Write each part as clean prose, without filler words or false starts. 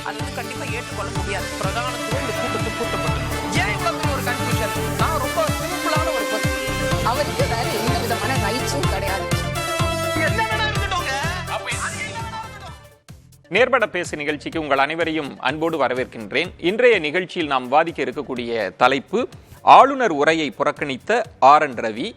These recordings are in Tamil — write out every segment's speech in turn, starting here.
அது கண்டிப்பா ஏற்றுக்கொள்ள முடியாது. பிரதானத்துவம் இந்த கூட்டத்தில் கூட்டப்பட்டது. ஏன் இவ்வளவு ஒரு கன்ஃபியூஷன்? நான் ரொம்ப சிம்பிளான ஒரு பர்சன். அவருக்கு வேற எந்த விதமான ரைட்ஸும் கிடையாது. நேர்பட பேசு நிகழ்ச்சிக்கு உங்கள் அனைவரையும் அன்போடு வரவேற்கின்றேன். இன்றைய நிகழ்ச்சியில் நாம் விவாதிக்க இருக்கக்கூடிய தலைப்பு ஆளுநர் உரையை புறக்கணித்த ஆர்.என். ரவி,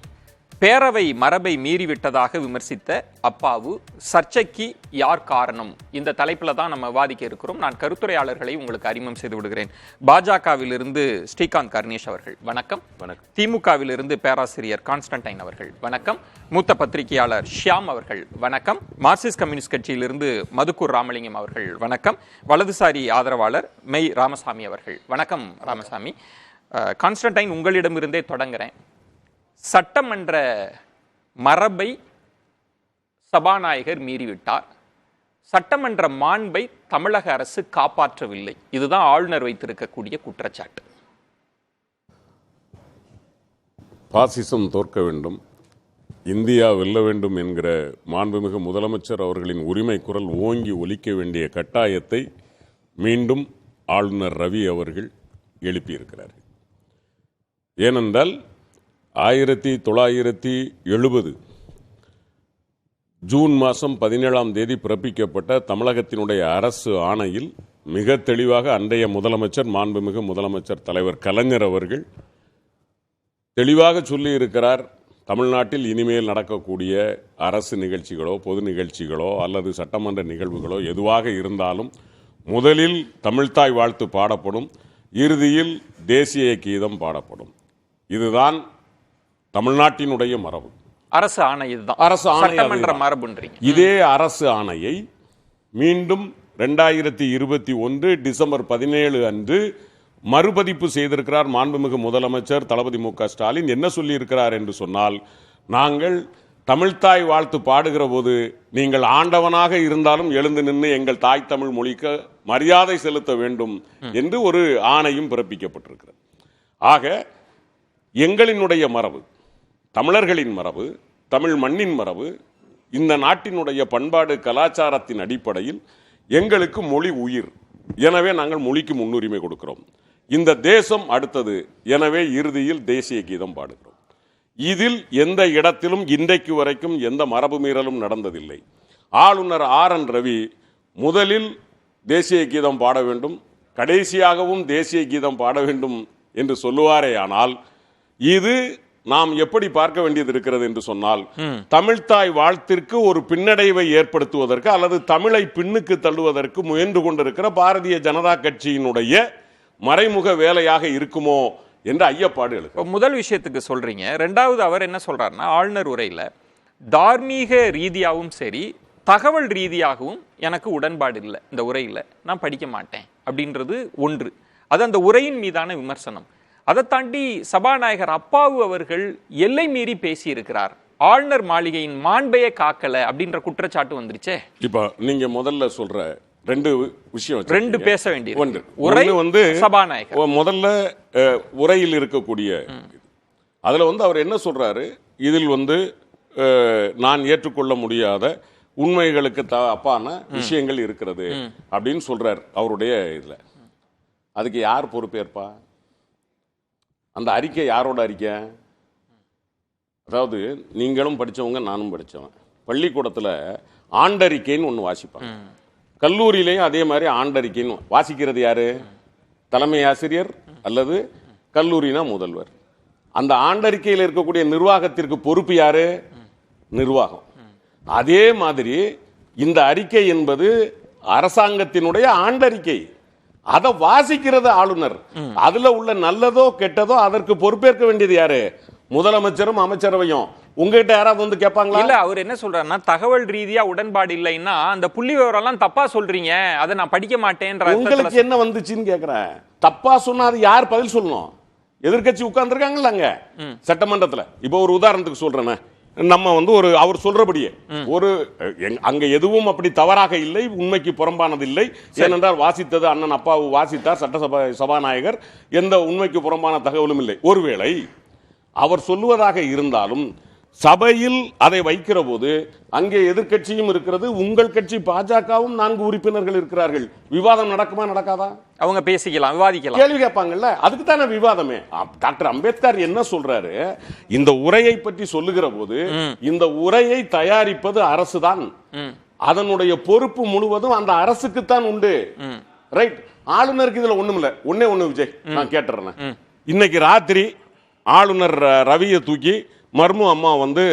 பேரவை மரபை மீறிவிட்டதாக விமர்சித்த அப்பாவு, சர்ச்சைக்கு யார் காரணம்? இந்த தலைப்பில் தான் நம்ம விவாதிக்க இருக்கிறோம். நான் கருத்துரையாளர்களை உங்களுக்கு அறிமுகம் செய்து விடுகிறேன். பாஜகவிலிருந்து ஸ்ரீகாந்த் கர்ணேஷ் அவர்கள் வணக்கம். வணக்கம். திமுகவிலிருந்து பேராசிரியர் கான்ஸ்டன்டைன் அவர்கள் வணக்கம். மூத்த பத்திரிகையாளர் ஷியாம் அவர்கள் வணக்கம். மார்க்சிஸ்ட் கம்யூனிஸ்ட் கட்சியிலிருந்து மதுக்கூர் ராமலிங்கம் அவர்கள் வணக்கம். வலதுசாரி ஆதரவாளர் மெய் ராமசாமி அவர்கள் வணக்கம். ராமசாமி, கான்ஸ்டன்டைன் உங்களிடமிருந்தே தொடங்குறேன். சட்டமன்ற மரபை சபாநாயகர் மீறிவிட்டார். சட்டமன்ற மாண்பை தமிழக அரசு காப்பாற்றவில்லை. இதுதான் ஆளுநர் வைத்திருக்கக்கூடிய குற்றச்சாட்டு. பாசிசம் தோற்க வேண்டும், இந்தியா வெல்ல வேண்டும் என்கிற மாண்புமிகு முதலமைச்சர் அவர்களின் உரிமை குரல் ஓங்கி ஒலிக்க வேண்டிய கட்டாயத்தை மீண்டும் ஆளுநர் ரவி அவர்கள் எழுப்பியிருக்கிறார். ஏனென்றால் 1970 ஜூன் மாதம் 17 பிறப்பிக்கப்பட்ட தமிழகத்தினுடைய அரசு ஆணையில் மிக தெளிவாக அன்றைய முதலமைச்சர், மாண்புமிகு முதலமைச்சர் தலைவர் கலைஞர் அவர்கள் தெளிவாக சொல்லியிருக்கிறார். தமிழ்நாட்டில் இனிமேல் நடக்கக்கூடிய அரசு நிகழ்ச்சிகளோ பொது நிகழ்ச்சிகளோ அல்லது சட்டமன்ற நிகழ்வுகளோ எதுவாக இருந்தாலும் முதலில் தமிழ்த்தாய் வாழ்த்து பாடப்படும், இறுதியில் தேசிய கீதம் பாடப்படும். இதுதான் தமிழ்நாட்டினுடைய மரபு. அரசு ஆணை இதுதான். அரசு சட்டமன்ற மரபுன்றீங்க. இதே அரசு ஆணையை மீண்டும் 2021 டிசம்பர் 17 அன்று மறுபதிப்பு செய்திருக்கிறார் மாண்புமிகு முதலமைச்சர் தளபதி மு.க. ஸ்டாலின். என்ன சொல்லி இருக்கிறார் என்று சொன்னால், நாங்கள் தமிழ்த்தாய் வாழ்த்து பாடுகிற போது நீங்கள் ஆண்டவனாக இருந்தாலும் எழுந்து நின்று எங்கள் தாய் தமிழ் மொழிக்கு மரியாதை செலுத்த வேண்டும் என்று ஒரு ஆணையும் பிறப்பிக்கப்பட்டிருக்கிறது. ஆக எங்களினுடைய மரபு, தமிழர்களின் மரபு, தமிழ் மண்ணின் மரபு, இந்த நாட்டினுடைய பண்பாடு கலாச்சாரத்தின் அடிப்படையில் எங்களுக்கு மொழி உயிர். எனவே நாங்கள் மொழிக்கு முன்னுரிமை கொடுக்கிறோம். இந்த தேசம் அடுத்தது, எனவே இறுதியில் தேசிய கீதம் பாடுகிறோம். இதில் எந்த இடத்திலும் இன்றைக்கு வரைக்கும் எந்த மரபு மீறலும் நடந்ததில்லை. ஆளுநர் ஆர்.என். ரவி முதலில் தேசிய கீதம் பாட வேண்டும், கடைசியாகவும் தேசிய கீதம் பாட வேண்டும் என்று சொல்லுவாரே. ஆனால் இது நாம் எப்படி பார்க்க வேண்டியது இருக்கிறது என்று சொன்னால், தமிழ்த்தாய் வாழ்த்திற்கு ஒரு பின்னடைவை ஏற்படுத்துவதற்கு அல்லது தமிழை பின்னுக்கு தள்ளுவதற்கு முயன்று கொண்டிருக்கிற பாரதிய ஜனதா கட்சியினுடைய மறைமுக வேலையாக இருக்குமோ என்று ஐயப்பாடு எழுது. முதல் விஷயத்துக்கு சொல்றீங்க. ரெண்டாவது அவர் என்ன சொல்றாருன்னா, ஆளுநர் உரையில தார்மீக ரீதியாகவும் சரி தகவல் ரீதியாகவும் எனக்கு உடன்பாடு இல்லை, இந்த உரையில நான் படிக்க மாட்டேன் அப்படின்றது ஒன்று. அது அந்த உரையின் மீதான விமர்சனம். அதை தாண்டி சபாநாயகர் அப்பாவு அவர்கள் எல்லை மீறி பேசி இருக்கிறார். ஆளுநர் மாளிகையின் மாண்பையை காக்கல அப்படின்ற குற்றச்சாட்டு வந்துருச்சே. இப்ப நீங்க முதல்ல சொல்ற ரெண்டு விஷயம், ரெண்டு பேச வேண்டியது. உரை வந்து சபாநாயகர் முதல்ல உரையில் இருக்கக்கூடிய அதுல அவர் என்ன சொல்றாரு, இதில் நான் ஏற்றுக்கொள்ள முடியாத உண்மைகளுக்கு அப்பான விஷயங்கள் இருக்கிறது அப்படின்னு சொல்றாரு அவருடைய இதுல. அதுக்கு யார் பொறுப்பேற்பா? அந்த அறிக்கை யாரோட அறிக்கை? அதாவது நீங்களும் படித்தவங்க, நானும் படித்தவன். பள்ளிக்கூடத்தில் ஆண்டறிக்கைன்னு ஒன்று வாசிப்பாங்க, கல்லூரியிலையும் அதே மாதிரி ஆண்டறிக்கைன்னு வாசிக்கிறது யாரு? தலைமை ஆசிரியர் அல்லது கல்லூரினா முதல்வர். அந்த ஆண்டறிக்கையில் இருக்கக்கூடிய நிர்வாகத்திற்கு பொறுப்பு யாரு? நிர்வாகம். அதே மாதிரி இந்த அறிக்கை என்பது அரசாங்கத்தினுடைய ஆண்டறிக்கை. அதை வாசிக்கிறது ஆளுநர். அதுல உள்ள நல்லதோ கெட்டதோ அதற்கு பொறுப்பேற்க வேண்டியது யாரு? முதலமைச்சரும் அமைச்சரவையும். உங்ககிட்ட யாராவது கேட்பாங்களா? இல்ல, அவர் என்ன சொல்றாருன்னா, தகவல் ரீதியா உடன்பாடு இல்லைன்னா அந்த புள்ளி விவரம் எல்லாம் தப்பா சொல்றீங்க, அதை நான் படிக்க மாட்டேன்ற. உங்களுக்கு என்ன வந்துச்சுன்னு கேக்குறேன். தப்பா சொன்னா அது யார் பதில் சொல்லணும்? எதிர்கட்சி உட்கார்ந்து இருக்காங்கல்ல அங்க சட்டமன்றத்துல. இப்ப ஒரு உதாரணத்துக்கு சொல்றேன், நம்ம ஒரு அவர் சொல்றபடியே ஒரு அங்க எதுவும் அப்படி தவறாக இல்லை, உண்மைக்கு புறம்பானது இல்லை. ஏனென்றால் வாசித்தது அண்ணன் அப்பாவு வாசித்தார், சட்டசபை சபாநாயகர், எந்த உண்மைக்கு புறம்பான தகவலும் இல்லை. ஒருவேளை அவர் சொல்லுவதாக இருந்தாலும் சபையில் அதை வைக்கிற போது அங்கே எதிர்க்கட்சியும் இருக்கிறது, உங்கள் கட்சி பாஜகவும் 4 உறுப்பினர்கள் இருக்கிறார்கள். விவாதம் நடக்குமா நடக்காதா? அவங்க பேசிக்கலாம், விவாதிக்கலாம், கேள்வி கேட்பாங்கல்ல. அதுக்கு தானே விவாதமே. டாக்டர் அம்பேத்கர் என்ன சொல்றாரு, இந்த உரையை பற்றி சொல்லுகிற போது இந்த உரையை தயாரிப்பது அரசுதான், அதனுடைய பொறுப்பு முழுவதும் அந்த அரசுக்குத்தான் உண்டு. ரைட். ஆளுநருக்கு இதுல ஒண்ணும் இல்ல. ஒண்ணு விஜய் நான் கேட்டுறேன். இன்னைக்கு ராத்திரி ஆளுநர் ரவியை தூக்கி மர்மு அம்மா வந்து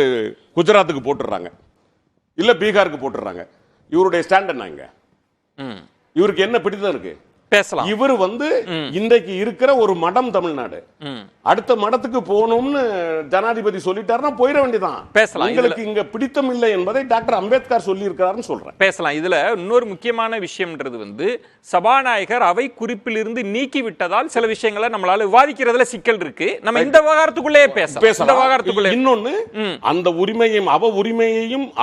குஜராத்துக்கு போட்டுறாங்க, இல்ல பீகாருக்கு போட்டுறாங்க. இவருடைய ஸ்டாண்ட் என்னங்க? இவருக்கு என்ன பிடித்தம் இருக்கு? பேசலாம். இவர் வந்து இன்றைக்கு இருக்கிற ஒரு மடம் தமிழ்நாடு, அடுத்த மடத்துக்கு போகணும்னு ஜனாதிபதி சொல்லிட்டாருன்னா போயிட வேண்டியதான். பேசலாம். உங்களுக்கு இங்க பிடித்தம் இல்லை என்பதை டாக்டர் அம்பேத்கர் சொல்லி இருக்காருன்னு சொல்றேன். பேசலாம். இதுல இன்னொரு முக்கியமான விஷயம்ன்றது வந்து சபாநாயகர் அவை குறிப்பிலிருந்து நீக்கி விட்டதால் சில விஷயங்களை நம்மளால விவாதிக்கிறதுல சிக்கல் இருக்கு. நம்ம இந்த விவகாரத்துக்குள்ளே பேசலாம். இன்னொன்னு, அந்த உரிமையும்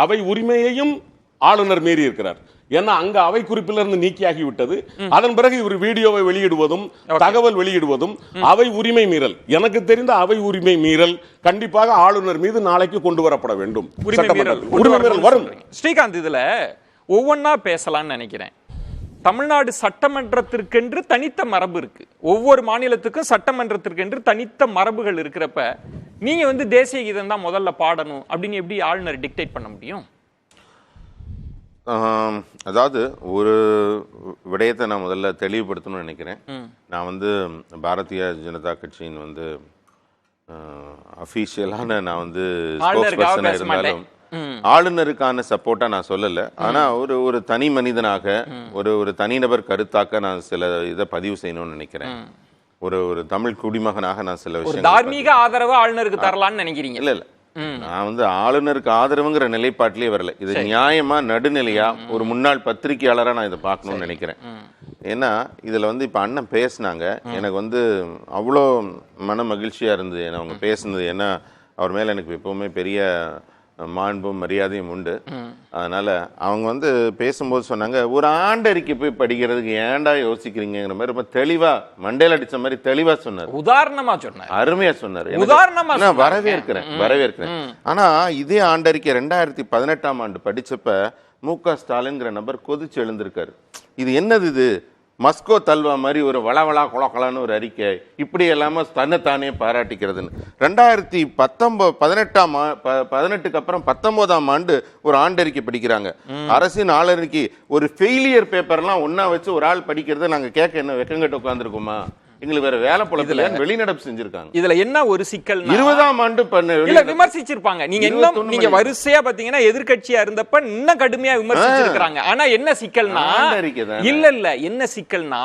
அவை உரிமையையும் ஆளுநர் மீறி இருக்கிறார். ஏன்னா அங்க அவை குறிப்பிலிருந்து நீக்கியாகி விட்டது. அதன் பிறகு இவர் வீடியோவை வெளியிடுவதும் தகவல் வெளியிடுவதும் அவை உரிமை மீறல். எனக்கு தெரிந்த அவை உரிமை மீறல் கண்டிப்பாக ஆளுநர் மீது நாளைக்கு கொண்டு வரப்பட வேண்டும். உரிமை மீறல் வரும். ஸ்ரீகாந்த், இதுல ஒவ்வொன்னா பேசலாம்னு நினைக்கிறேன். தமிழ்நாடு சட்டமன்றத்திற்கென்று தனித்த மரபு இருக்கு. ஒவ்வொரு மாநிலத்துக்கும் சட்டமன்றத்திற்கென்று தனித்த மரபுகள் இருக்கிறப்ப நீங்க வந்து தேசிய கீதம் தான் முதல்ல பாடணும் அப்படின்னு எப்படி ஆளுநர் டிக்டேட் பண்ண முடியும்? அதாவது ஒரு விடயத்தை நான் முதல்ல தெளிவுபடுத்தணும்னு நினைக்கிறேன். நான் வந்து பாரதிய ஜனதா கட்சியின் வந்து அஃபீஷியலான நான் வந்து ஸ்போக்ஸ்பர்சனாக இருந்தாலும் ஆளுநருக்கான சப்போர்ட்டா நான் சொல்லல. ஆனா ஒரு தனி மனிதனாக ஒரு தனிநபர் கருத்தாக்க நான் சில இதை பதிவு செய்யணும்னு நினைக்கிறேன். ஒரு தமிழ் குடிமகனாக நான் சில விஷயம் தார்மீக ஆதரவு ஆளுநருக்கு தரலாம்னு நினைக்கிறீங்க? இல்ல நான் வந்து ஆளுநருக்கு ஆதரவுங்கிற நிலைப்பாட்டிலே வரல. இது நியாயமா நடுநிலையா ஒரு முன்னாள் பத்திரிகையாளரா நான் இதை பார்க்கணும்னு நினைக்கிறேன். ஏன்னா இதுல வந்து இப்ப அண்ணன் பேசினாங்க, எனக்கு வந்து அவ்வளோ மன மகிழ்ச்சியா இருந்தது அவங்க பேசுனது. ஏன்னா அவர் மேல எனக்கு எப்பவுமே பெரிய மாண்பும் மரியாதையும் உண்டு. அதனால அவங்க வந்து பேசும்போது சொன்னாங்க, ஒரு ஆண்டறிக்கை போய் படிக்கிறதுக்கு ஏன்டா யோசிக்கிறீங்கிற மாதிரி ரொம்ப தெளிவா மண்டையில அடிச்ச மாதிரி தெளிவா சொன்னார். உதாரணமா சொன்னார், அருமையா சொன்னார். உதாரணமா நான் வரவேற்கிறேன். ஆனா இதே ஆண்டறிக்கை 2018ஆம் ஆண்டு படிச்சப்ப மு.க. ஸ்டாலின்ங்கிற நபர் கொதிச்சு எழுந்திருக்காரு. இது என்னது, இது மஸ்கோ தல்வா மாதிரி ஒரு வளவளா கொலக்கலான்னு ஒரு அறிக்கை, இப்படி எல்லாம தன்னைத்தானே பாராட்டிக்கிறதுன்னு. 2018க்கு அப்புறம் 19ஆம் ஆண்டு ஒரு ஆண்டறிக்கை படிக்கிறாங்க. அரசின் ஆளறிக்கை ஒரு ஃபெயிலியர் பேப்பர்லாம் ஒன்னா வச்சு ஒரு ஆள் படிக்கிறத நாங்க கேட்க என்ன வெக்கங்கட்டு உட்கார்ந்துருக்கோமா? எங்களுக்கு வேற வேலை பொழப்புல வெளிநடப்பு செஞ்சிருக்காங்க. இதுல என்ன ஒரு சிக்கல், 20ஆம் ஆண்டு விமர்சிச்சிருப்பாங்க. நீங்க வரிசையா பாத்தீங்கன்னா எதிர்கட்சியா இருந்தப்ப இன்னும் கடுமையா விமர்சிச்சிருக்காங்க. ஆனா என்ன சிக்கல்னா, இல்ல என்ன சிக்கல்னா,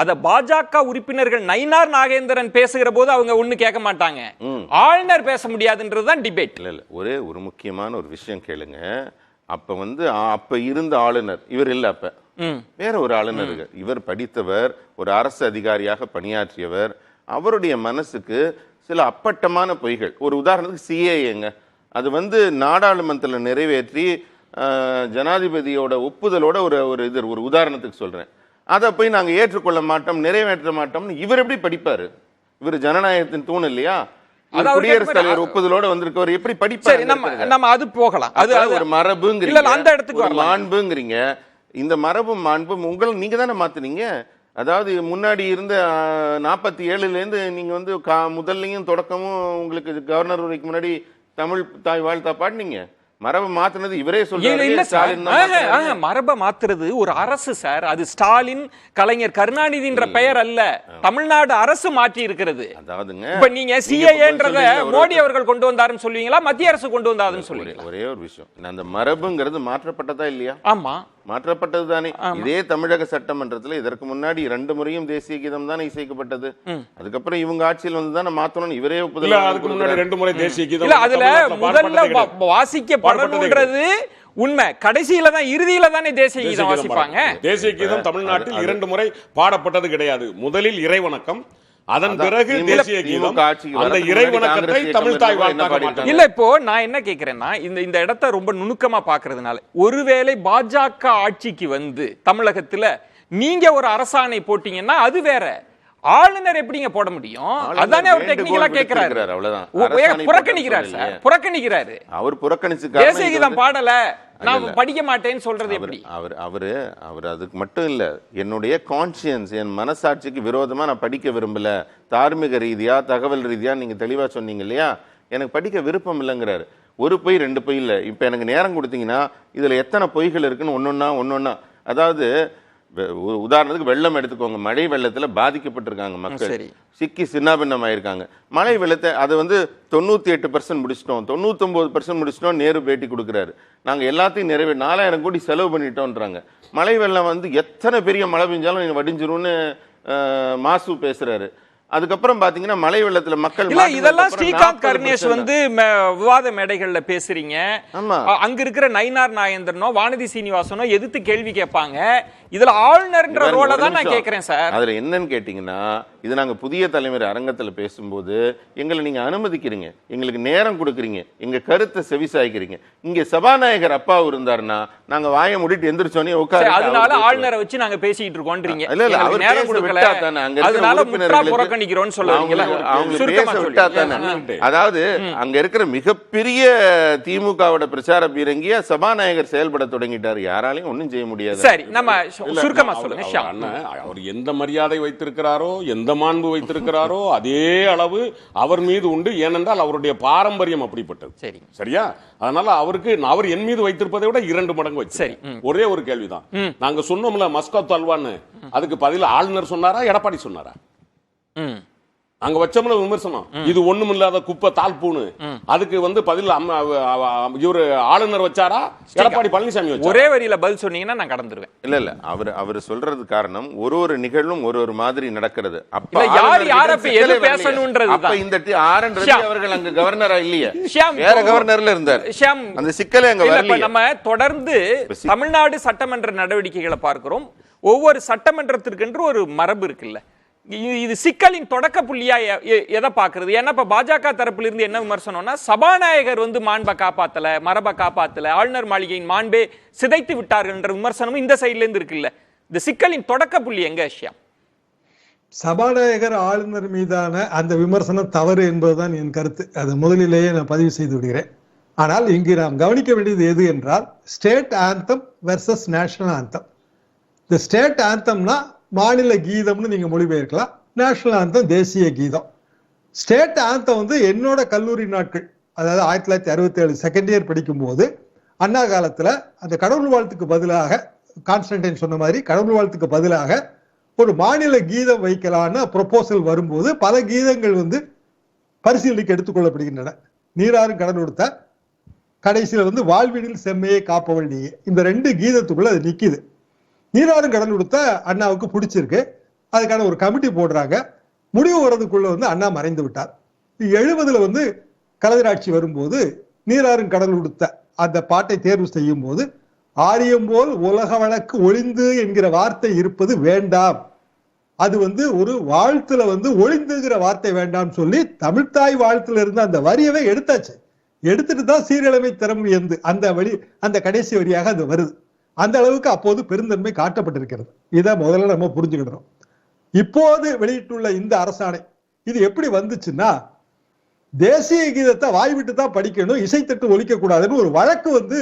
அத பாஜக உறுப்பினர்கள் நயினார் நாகேந்திரன் பேசுகிற போது அவங்க ஒண்ணு கேட்க மாட்டாங்க, ஆளுநர் பேச முடியாதுன்றதுதான் டிபேட். இல்ல ஒரு முக்கியமான ஒரு விஷயம் கேளுங்க. அப்ப வந்து அப்ப இருந்த ஆளுநர் இவர் இல்ல, அப்ப வேற ஒரு ஆளுநர். இவர் படித்தவர், ஒரு அரசு அதிகாரியாக பணியாற்றியவர். அவருடைய மனசுக்கு சில அப்பட்டமான பொய்கள், ஒரு உதாரணத்துக்கு சிஏஏங்க, அது வந்து நாடாளுமன்றத்தில் நிறைவேற்றி ஜனாதிபதியோட ஒப்புதலோட ஒரு உதாரணத்துக்கு சொல்றேன், அதை போய் நாங்க ஏற்றுக்கொள்ள மாட்டோம், நிறைவேற்ற மாட்டோம்னு இவர் எப்படி படிப்பாரு? இவர் ஜனநாயகத்தின் தூண் இல்லையா? குடியரசுத் தலைவர் ஒப்புதலோட வந்திருக்கவர் எப்படி படிப்பாரு? நம்ம அது போகலாம். அது ஒரு மரபுங்கிறீங்க, அந்த இடத்துக்கு மாண்புங்கிறீங்க. இந்த மரபும் மாண்பும் நீங்க தானே மாத்துனீங்க. அதாவது முன்னாடி இருந்த 47லேருந்து நீங்க வந்து முதல்லையும் தொடக்கமும் உங்களுக்கு கவர்னர் உரைக்கு முன்னாடி தமிழ் தாய் வாழ்த்தா பாடினீங்க. மரபை மாத்துனது இவரே சொல்றாரு. மரபை மாத்துறது ஒரு அரசு சார், அது ஸ்டாலின், கலைஞர் கருணாநிதின்ற பெயர் அல்ல, தமிழ்நாடு அரசு மாற்றி இருக்கிறது. அதாவதுங்க, இப்ப நீங்க சிஏஏன்றத மோடி அவர்கள் கொண்டு வந்தாருன்னு சொல்லுவீங்களா, மத்திய அரசு கொண்டு வந்தாருன்னு சொல்லுவீங்களா? ஒரே ஒரு விஷயம், அந்த மரபுங்கிறது மாற்றப்பட்டதா இல்லையா? ஆமா, மாற்றப்பட்டது தானே. இதே தமிழக சட்டமன்றத்தில் இதற்கு முன்னாடி 2 முறையும் தேசிய கீதம் தானே இசைக்கப்பட்டது. அதுக்கப்புறம் இவங்க ஆட்சியில் வந்து தானே மாத்தணும் இவரே ஒப்புதல். அதுக்கு முன்னாடி 2 முறை தேசிய கீதம் அதுல முதல்ல வாசிக்கப்படணும்ன்றது உண்மை, கடைசியில தான் இறுதியில தானே தேசிய கீதம் வாசிப்பாங்க. தேசிய கீதம் தமிழ்நாட்டில் 2 முறை பாடப்பட்டது கிடையாது. முதலில் இறைவணக்கம், அதன் பிறகு தேசிய கீதம். அந்த இறைவணக்கத்தை தமிழ் தாய் வாழ்த்தாக இல்ல. இப்போ நான் என்ன கேக்குறேன்னா, இந்த இடத்தை ரொம்ப நுணுக்கமா பாக்குறதுனால, ஒருவேளை பாஜக ஆட்சிக்கு வந்து தமிழகத்துல நீங்க ஒரு அரசாணை போட்டீங்கன்னா அது வேற, ஆளுநர் எப்படிங்க போட முடியும்? அதானே அவர் டெக்னிக்கலா கேக்குறாரு. அவ்வளவுதான். புறக்கணிக்கிறார் சார், புறக்கணிக்கிறாரு. அவர் புறக்கணிச்சு தேசிய கீதம் பாடல, நான் படிக்க மாட்டேன்னு சொல்றது எப்படி? அவர் அதுக்கு மட்டும் இல்ல, என்னுடைய கான்சியன்ஸ், என் மனசாட்சிக்கு விரோதமா நான் படிக்க விரும்பல, தார்மீக ரீதியா தகவல் ரீதியா நீங்க தெளிவா சொன்னீங்க இல்லையா, எனக்கு படிக்க விருப்பம் இல்லைங்கிறாரு. ஒரு பொய் ரெண்டு பொய் இல்ல, இப்ப எனக்கு நேரம் கொடுத்தீங்கன்னா இதுல எத்தனை பொய்கள் இருக்குன்னு ஒன்னொன்னா. அதாவது உதாரணத்துக்கு வெள்ளம் எடுத்துக்கோங்க. மழை வெள்ளத்துல பாதிக்கப்பட்டிருக்காங்க மக்கள், சிக்கி சின்னாபின்னம் ஆயிருக்காங்க. மழை வெள்ளத்தை அதை 98% முடிச்சிட்டோம், 99% முடிச்சிட்டோம். நேரு பேட்டி கொடுக்குறாரு, நாங்க எல்லாத்தையும் 4000 கோடி செலவு பண்ணிட்டோம்ன்றாங்க. மழை வெள்ளம் எத்தனை பெரிய மழை பெஞ்சாலும் நீங்க வடிஞ்சிரும்னு மாசு பேசுறாரு. அதுக்கப்புறம் பாத்தீங்கன்னா மழை வெள்ளத்துல மக்கள் இதெல்லாம் ஸ்ரீகாந்த் கருணேஷ் விவாத மேடைகள்ல பேசுறீங்க. அங்க இருக்கிற நயினார் நாகேந்திரனோ வானதி சீனிவாசனோ எதிர்த்து கேள்வி கேட்பாங்க. இதுல ஆளுநர்ன்ற ரோல தான் நான் கேக்குறேன் சார். அதுல என்னன்னு கேட்டீங்கன்னா, இது நாங்க புதிய தலைமுறை அரங்கத்துல பேசும்போது எங்களை நீங்க அனுமதிக்கிறீங்க, எங்களுக்கு நேரம் கொடுக்குறீங்க, எங்க கருத்தை செவிசாய்க்கிறீங்க. இங்க சபாநாயகர் அப்பா இருந்தாருன்னா நாங்க வாயை மூடிட்டு எந்திரிச்சோனே உட்காரு, அதனால ஆளுநரை வச்சு நாங்க பேசிட்டு இருக்கோம்ன்றீங்க. இல்ல அவர் நேரம் கொடுக்கல, அதனால புறக்கணிக்கிறோம்னு சொல்றீங்களா? அவங்க பேச விட்டா தானே. அதாவது அங்க இருக்கிற மிகப்பெரிய திமுகவோட பிரச்சார பீரங்கிய சபாநாயகர் செயல்பட தொடங்கிட்டாரு. யாராலையும் ஒண்ணும் செய்ய முடியாது. சரி, நம்ம சுருக்கமா சொல்லுங்க. அவர் எந்த மரியாதை வைத்திருக்கிறாரோ, எந்த மாண்பு வைத்திருக்கிறாரோ அதே அளவு அவர் மீது உண்டு. ஏனென்றால் அவருடைய பாரம்பரியம் அப்படிப்பட்டது. சரி, சரியா? அதனால அவர் என் மீது வைத்திருப்பதை விட 2 மடங்கு வச்சு. சரி, ஒரே ஒரு கேள்விதான். நாங்க சொன்னோம்ல மஸ்கத் அல்வான்னு, அதுக்கு பதில் ஆளுநர் சொன்னாரா எடப்பாடி சொன்னாரா? அங்க வச்சோம்ல விமர்சனம், இது ஒண்ணுமில்லாத குப்பை தாழ்பூனு. அதுக்கு பதில் இவரு ஆளுநர் வச்சாரா எடப்பாடி பழனிசாமி வச்சாரா? ஒரே வரியில பதில் சொன்னீங்கன்னா நான் கடந்துருவேன். இல்ல அவர் சொல்றது காரணம் ஒரு நிகழ்வும் ஒரு மாதிரி நடக்கிறது. அப்ப யார் எது பேசணும்ன்றது அப்ப இந்த ஆர்.என். ரவி அவர்கள் அங்க கவர்னரா இல்லையே, வேற கவர்னர்ல இருந்தார். அந்த சிக்கலே அங்க வரல. நம்ம தொடர்ந்து தமிழ்நாடு சட்டமன்ற நடவடிக்கைகளை பார்க்கிறோம். ஒவ்வொரு சட்டமன்றத்திற்கென்று ஒரு மரபு இருக்குல்ல. இது சிக்கலின் தொடக்க புள்ளியா எதை பாக்குறது? ஏன்னா இப்ப பாஜக தரப்புல இருந்து என்ன விமர்சனம்னா, சபாநாயகர் மாண்பை காப்பாத்தல, மரபை காப்பாத்தல, ஆளுநர் மாளிகையின் மாண்பே சிதைத்து விட்டார்கள் என்ற விமர்சனமும் இந்த சைட்ல இருந்து இருக்குல்ல. இந்த சிக்கலின் தொடக்க புள்ளி எங்க விஷயம்? சபாநாயகர் ஆளுநர் மீதான அந்த விமர்சனம் தவறு என்பதுதான் என் கருத்து. அது முதலிலேயே நான் பதிவு செய்து விடுகிறேன். ஆனால் இங்கு நாம் கவனிக்க வேண்டியது எது என்றால், state anthem versus national anthem. இந்த ஸ்டேட் ஆந்தம்னா மாநில கீதம்னு நீங்க மொழிபெயர்க்கலாம், நேஷனல் ஆந்தம் தேசிய கீதம். ஸ்டேட் ஆந்தம் என்னோட கல்லூரி நாட்கள், அதாவது 1967 செகண்ட் இயர் படிக்கும் போது அண்ணா காலத்துல அந்த கடவுள் வாழ்த்துக்கு பதிலாக, கான்ஸ்டன்டைன் சொன்ன மாதிரி கடவுள் வாழ்த்துக்கு பதிலாக ஒரு மாநில கீதம் வைக்கலான்னு ப்ரொபோசல் வரும்போது பல கீதங்கள் பரிசீலனைக்கு எடுத்துக்கொள்ளப்படுகின்றன. நீராறும் கடல் கொடுத்த கடைசியில் வாழ்வினில் செம்மையை காப்பவள் நீ, இந்த 2 கீதத்துக்குள்ள அது நிக்குது. நீராறும் கடல் கொடுத்த அண்ணாவுக்கு பிடிச்சிருக்கு, அதுக்கான ஒரு கமிட்டி போடுறாங்க. முடிவு வர்றதுக்குள்ள அண்ணா மறைந்து விட்டார். 70 கலைஞராட்சி வரும்போது நீராறும் கடல் கொடுத்த அந்த பாட்டை தேர்வு செய்யும் போது, ஆரியம் போல் உலக வழக்கு ஒளிந்து என்கிற வார்த்தை இருப்பது வேண்டாம், அது ஒரு வாழ்த்துல ஒளிந்துங்கிற வார்த்தை வேண்டாம் சொல்லி தமிழ்தாய் வாழ்த்துல இருந்து அந்த வரியவே எடுத்தாச்சு. எடுத்துட்டு தான் சீரழிவை திறம் அந்த கடைசி வரியாக அது வருது. அந்த அளவுக்கு அப்போது பெருந்தன்மை காட்டப்பட்டிருக்கிறது. இதை முதல்ல நம்ம புரிஞ்சுக்கிடணும். இப்போது வெளியிட்டுள்ள இந்த அரசாணை இது எப்படி வந்துச்சுன்னா, தேசிய கீதத்தை வாய்விட்டு தான் படிக்கணும், இசைத்தட்டு ஒலிக்க கூடாதுன்னு ஒரு வழக்கு